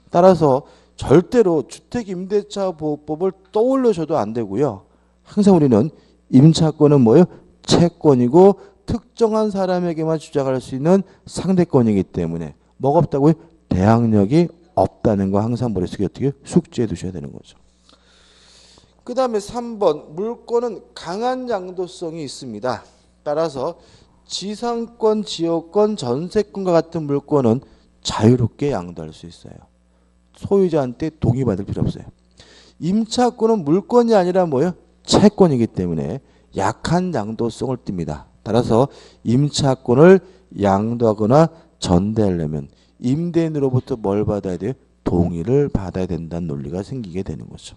따라서 절대로 주택임대차보호법을 떠올려줘도 안 되고요. 항상 우리는 임차권은 뭐예요? 채권이고 특정한 사람에게만 주장할 수 있는 상대권이기 때문에 뭐가 없다고요? 대항력이 없다는 거 항상 머릿속에 어떻게 숙지해 두셔야 되는 거죠. 그 다음에 3번 물권은 강한 양도성이 있습니다. 따라서 지상권, 지역권, 전세권과 같은 물권은 자유롭게 양도할 수 있어요. 소유자한테 동의받을 필요 없어요. 임차권은 물권이 아니라 뭐예요? 채권이기 때문에 약한 양도성을 띱니다. 따라서 임차권을 양도하거나 전대하려면 임대인으로부터 뭘 받아야 돼요? 동의를 받아야 된다는 논리가 생기게 되는 거죠.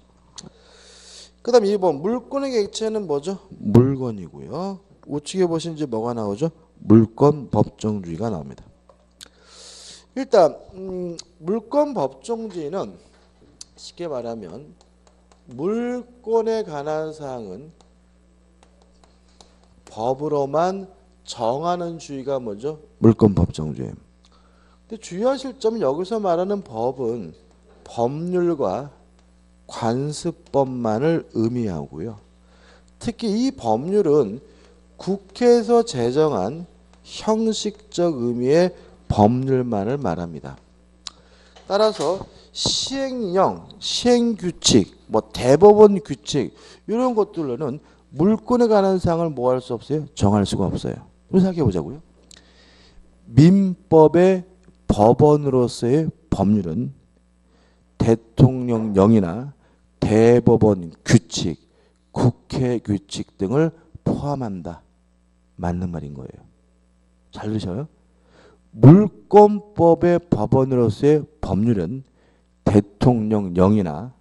그 다음 2번 물권의 객체는 뭐죠? 물건이고요. 우측에 보시면 이제 뭐가 나오죠? 물권 법정주의가 나옵니다. 일단 물권 법정주의는 쉽게 말하면 물권에 관한 사항은 법으로만 정하는 주의가 뭐죠? 물권 법정주의. 근데 주의하실 점은 여기서 말하는 법은 법률과 관습법만을 의미하고요. 특히 이 법률은 국회에서 제정한 형식적 의미의 법률만을 말합니다. 따라서 시행령, 시행규칙, 뭐 대법원 규칙 이런 것들로는 물권에 관한 사항을 뭐 할 수 없어요? 정할 수가 없어요. 그럼 생각해 보자고요. 민법의 법원으로서의 법률은 대통령령이나 대법원 규칙, 국회 규칙 등을 포함한다. 맞는 말인 거예요. 잘 들으셔요? 물권법의 법원으로서의 법률은 대통령령이나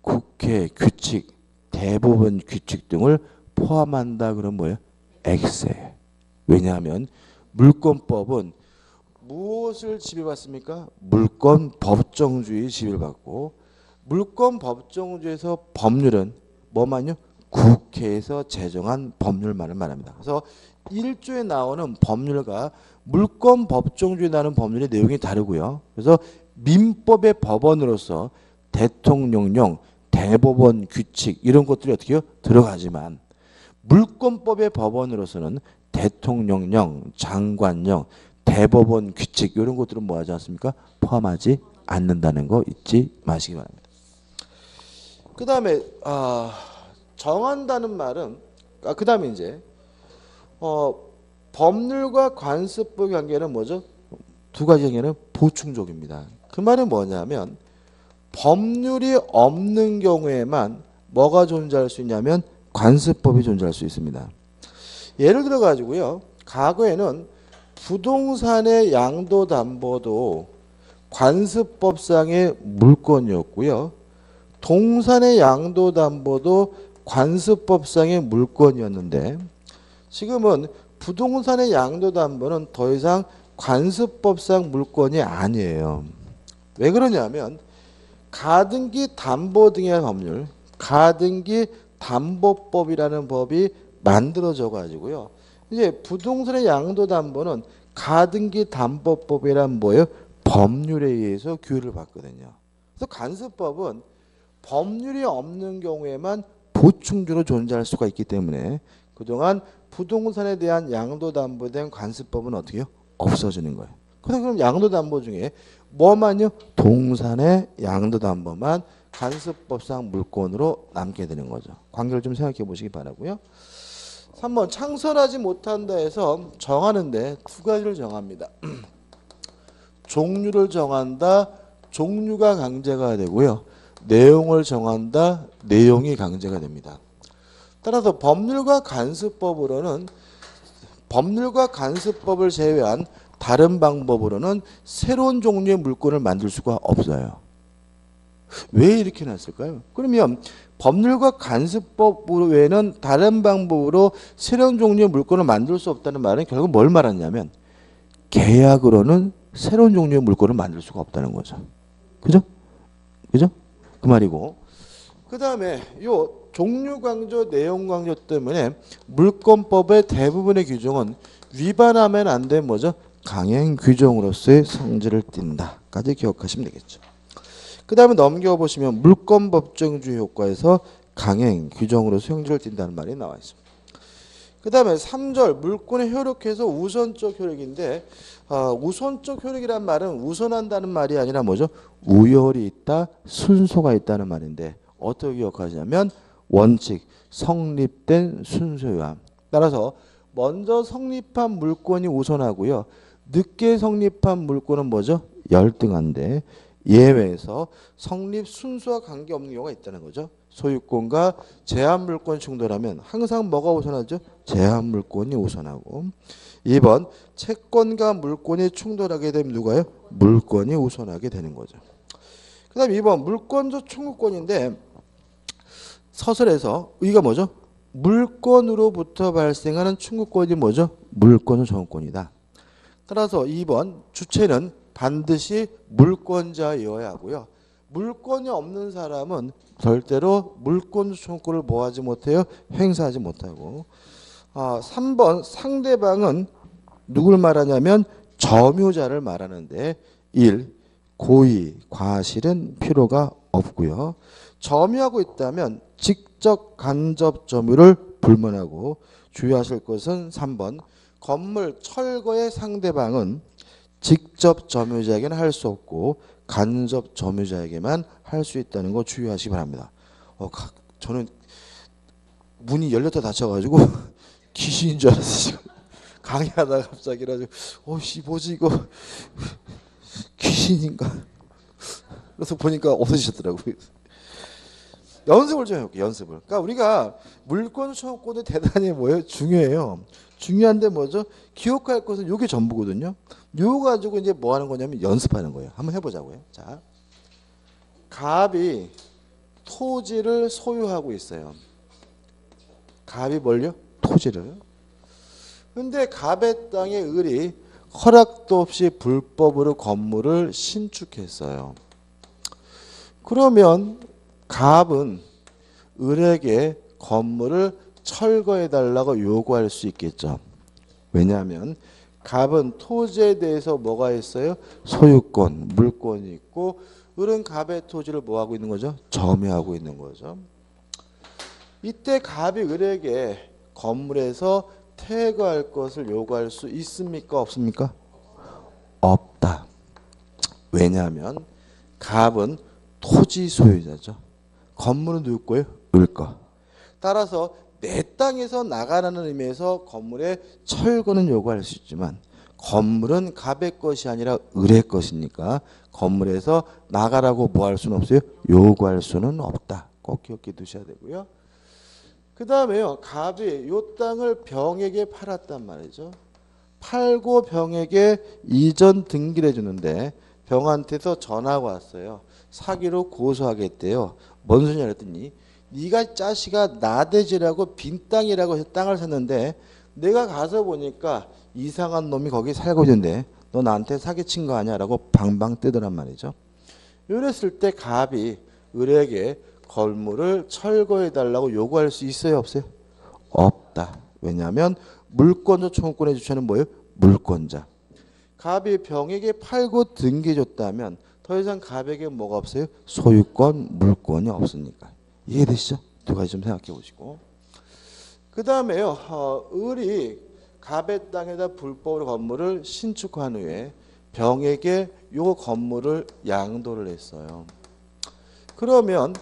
국회 규칙, 대법원 규칙 등을 포함한다. 그럼 뭐예요? X예요. 왜냐하면 물권법은 무엇을 지배받습니까? 물권 법정주의 지배를 받고 물권 법정주의에서 법률은 뭐만요? 국회에서 제정한 법률만을 말합니다. 그래서 1조에 나오는 법률과 물권 법정주의에 나오는 법률의 내용이 다르고요. 그래서 민법의 법원으로서 대통령령, 대법원 규칙 이런 것들이 어떻게 해요? 들어가지만 물권법의 법원으로서는 대통령령, 장관령, 대법원 규칙 이런 것들은 뭐 하지 않습니까? 포함하지 않는다는 거 잊지 마시기 바랍니다. 그 다음에 정한다는 말은 그 다음에 이제 법률과 관습법의 관계는 뭐죠? 두 가지 관계는 보충적입니다. 그 말은 뭐냐면 법률이 없는 경우에만 뭐가 존재할 수 있냐면 관습법이 존재할 수 있습니다. 예를 들어 가지고요. 과거에는 부동산의 양도담보도 관습법상의 물권이었고요. 동산의 양도담보도 관습법상의 물권이었는데 지금은 부동산의 양도담보는 더 이상 관습법상 물권이 아니에요. 왜 그러냐면 가등기 담보 등의 법률, 가등기 담보법이라는 법이 만들어져 가지고요. 이제 부동산의 양도담보는 가등기 담보법이란 뭐예요? 법률에 의해서 규율을 받거든요. 그래서 관습법은 법률이 없는 경우에만 보충주로 존재할 수가 있기 때문에 그동안 부동산에 대한 양도담보에 대한 관습법은 어떻게 해요? 없어지는 거예요. 그래서 그럼 양도담보 중에 뭐만요? 동산의 양도담보만 관습법상 물권으로 남게 되는 거죠. 관계를 좀 생각해 보시기 바라고요. 3번 창설하지 못한다 해서 정하는데 두 가지를 정합니다. 종류를 정한다. 종류가 강제가 되고요. 내용을 정한다. 내용이 강제가 됩니다. 따라서 법률과 관습법으로는 법률과 관습법을 제외한 다른 방법으로는 새로운 종류의 물권을 만들 수가 없어요. 왜 이렇게 놨을까요? 그러면 법률과 관습법 외에는 다른 방법으로 새로운 종류의 물권을 만들 수 없다는 말은 결국 뭘 말하냐면 계약으로는 새로운 종류의 물권을 만들 수가 없다는 거죠. 그죠? 그죠? 그 말이고. 그 다음에 요 종류 강조, 내용 강조 때문에 물권법의 대부분의 규정은 위반하면 안 된 뭐죠? 강행 규정으로서의 성질을 띈다까지 기억하시면 되겠죠. 그 다음에 넘겨보시면 물권 법정주의 효과에서 강행 규정으로서 성질을 띈다는 말이 나와 있습니다. 그 다음에 3절 물권의 효력해서 우선적 효력인데 우선적 효력이란 말은 우선한다는 말이 아니라 뭐죠? 우열이 있다, 순서가 있다는 말인데 어떻게 기억하시냐면 원칙, 성립된 순서요함. 따라서 먼저 성립한 물권이 우선하고요. 늦게 성립한 물권은 뭐죠? 열등한데 예외에서 성립 순수와 관계없는 경우가 있다는 거죠. 소유권과 제한 물권이 충돌하면 항상 뭐가 우선하죠? 제한 물권이 우선하고. 2번 채권과 물권이 충돌하게 되면 누가요? 물권이 우선하게 되는 거죠. 그 다음 2번 물권적 청구권인데 서술에서 의가 뭐죠? 물권으로부터 발생하는 청구권이 뭐죠? 물권적 청구권이다. 따라서 2번 주체는 반드시 물권자여야 하고요. 물권이 없는 사람은 절대로 물권적 청구권을 뭐하지 못해요? 행사하지 못하고. 3번 상대방은 누굴 말하냐면 점유자를 말하는데 1. 고의, 과실은 필요가 없고요. 점유하고 있다면 직접 간접 점유를 불문하고 주의하실 것은 3번 건물 철거의 상대방은 직접 점유자에게는 할 수 없고 간접 점유자에게만 할 수 있다는 거 주의하시기 바랍니다. 저는 문이 열렸다 닫혀가지고 귀신인 줄 알았어요. 지금 강의하다가 갑자기 이래가지고 뭐지 이거 귀신인가? 그래서 보니까 없어지셨더라고요. 연습을 좀 해볼게요. 연습을. 그러니까 우리가 물권 청구권이 대단히 뭐예요? 중요해요. 중요한데 뭐죠? 기억할 것은 이게 전부거든요. 이거 가지고 이제 뭐 하는 거냐면 연습하는 거예요. 한번 해보자고요. 자, 갑이 토지를 소유하고 있어요. 갑이 뭘요? 토지를. 근데 갑의 땅에 을이 허락도 없이 불법으로 건물을 신축했어요. 그러면 갑은 을에게 건물을 철거해달라고 요구할 수 있겠죠. 왜냐하면 갑은 토지에 대해서 뭐가 있어요? 소유권, 물권이 있고 을은 갑의 토지를 뭐하고 있는 거죠? 점유하고 있는 거죠. 이때 갑이 을에게 건물에서 퇴거할 것을 요구할 수 있습니까? 없습니까? 없다. 왜냐하면 갑은 토지 소유자죠. 건물은 누구 거예요? 을 거. 따라서 내 땅에서 나가라는 의미에서 건물의 철거는 요구할 수 있지만 건물은 갑의 것이 아니라 을의 것이니까 건물에서 나가라고 뭐 할 수는 없어요? 요구할 수는 없다. 꼭 기억해 두셔야 되고요. 그 다음에요. 갑이 이 땅을 병에게 팔았단 말이죠. 팔고 병에게 이전 등기를 해주는데 병한테서 전화가 왔어요. 사기로 고소하겠대요. 뭔 소리냐 그랬더니 네가 자식아 나대지라고 빈 땅이라고 해서 땅을 샀는데 내가 가서 보니까 이상한 놈이 거기 살고 있는데 너 나한테 사기친 거 아니야? 라고 방방 뜨더란 말이죠. 이랬을 때 갑이 을에게 건물을 철거해달라고 요구할 수 있어요? 없어요? 없다. 왜냐하면 물권자 청구권의 주체는 뭐예요? 물권자. 갑이 병에게 팔고 등기해줬다면 더 이상 갑에게 뭐가 없어요? 소유권, 물권이 없으니까. 이해되시죠? 두 가지 좀 생각해 보시고. 그 다음에요. 을이 갑의 땅에다 불법으로 건물을 신축한 후에 병에게 요 건물을 양도를 했어요. 그러면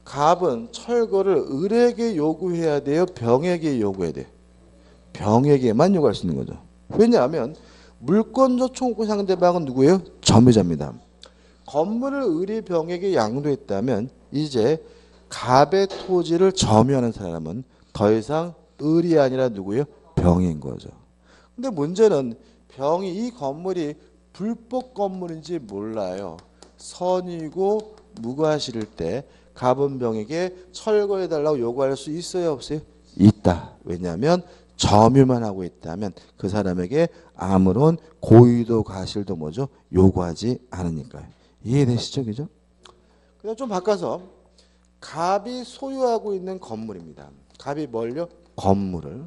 갑은 철거를 을에게 요구해야 돼요? 병에게 요구해야 돼요? 병에게만 요구할 수 있는 거죠. 왜냐하면 물권적 청구권 상대방은 누구예요? 점유자입니다. 건물을 을이 병에게 양도했다면 이제 갑의 토지를 점유하는 사람은 더 이상 을이 아니라 누구예요? 병인 거죠. 근데 문제는 병이 이 건물이 불법 건물인지 몰라요. 선이고 무과실일 때 갑은 병에게 철거해달라고 요구할 수 있어요? 없어요? 있다. 왜냐하면 점유만 하고 있다면 그 사람에게 아무런 고의도 과실도 뭐죠? 요구하지 않으니까요. 이해되시죠? 그죠? 그냥 좀 바꿔서 갑이 소유하고 있는 건물입니다. 갑이 뭘요? 건물을.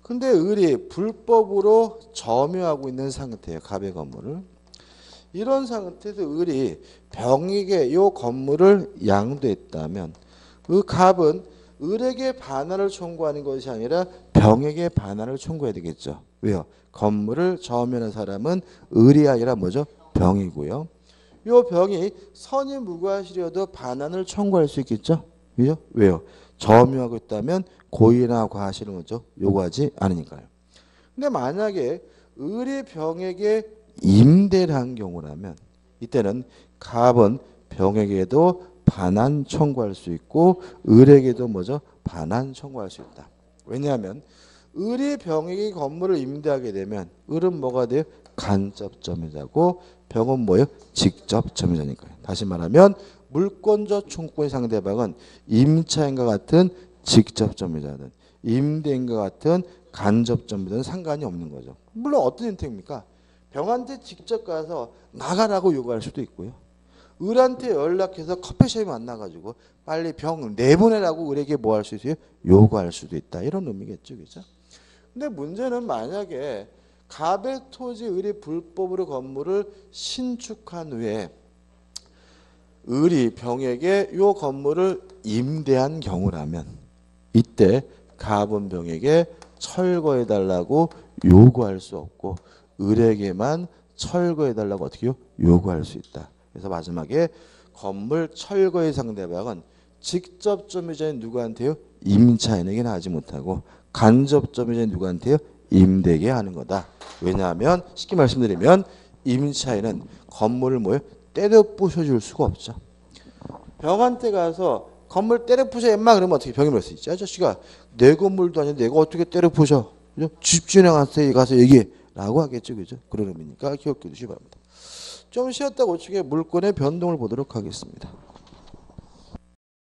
근데 을이 불법으로 점유하고 있는 상태예요. 갑의 건물을. 이런 상태에서 을이 병에게 이 건물을 양도했다면 그 갑은 을에게 반환을 청구하는 것이 아니라 병에게 반환을 청구해야 되겠죠. 왜요? 건물을 점유하는 사람은 을이 아니라 뭐죠? 병이고요. 이 병이 선이 무과실이어도 반환을 청구할 수 있겠죠. 왜요? 왜요? 점유하고 있다면 고의나 과실은 뭐죠? 요구하지 않으니까요. 근데 만약에 을이 병에게 임대를 한 경우라면 이때는 갑은 병에게도 반환 청구할 수 있고 을에게도 뭐죠? 반환 청구할 수 있다. 왜냐하면 을이 병에게 건물을 임대하게 되면 을은 뭐가 돼요? 간접 점유자고 병은 뭐예요? 직접 점유자니까요. 다시 말하면 물권자 청구권의 상대방은 임차인과 같은 직접 점유자든 임대인과 같은 간접 점유자든 상관이 없는 거죠. 물론 어떤 형태입니까? 병한테 직접 가서 나가라고 요구할 수도 있고요. 을한테 연락해서 커피숍에 만나가지고 빨리 병 내보내라고 을에게 뭐 할 수 있어요? 요구할 수도 있다. 이런 의미겠죠. 그죠? 근데 문제는 만약에 갑의 토지 을이 불법으로 건물을 신축한 후에 을이 병에게 이 건물을 임대한 경우라면 이때 갑은 병에게 철거해달라고 요구할 수 없고 을에게만 철거해달라고 어떻게 요구할 수 있다. 그래서 마지막에 건물 철거의 상대방은 직접 점유자인 누구한테요? 임차인에게는 하지 못하고 간접 점유자인 누구한테요? 임대게 하는 거다. 왜냐하면 쉽게 말씀드리면 임차인은 건물을 뭐예요? 때려 부셔줄 수가 없죠. 병한테 가서 건물 때려 부셔 임마 그러면 어떻게 병이 물수 있지? 아저씨가 내 건물도 아닌데 내가 어떻게 때려 부셔? 그죠? 집주인한테 가서 얘기해 라고 하겠죠. 그죠? 그런 의미니까 기억해 두시기 바랍니다. 좀 쉬었다가 우측에 물권의 변동을 보도록 하겠습니다.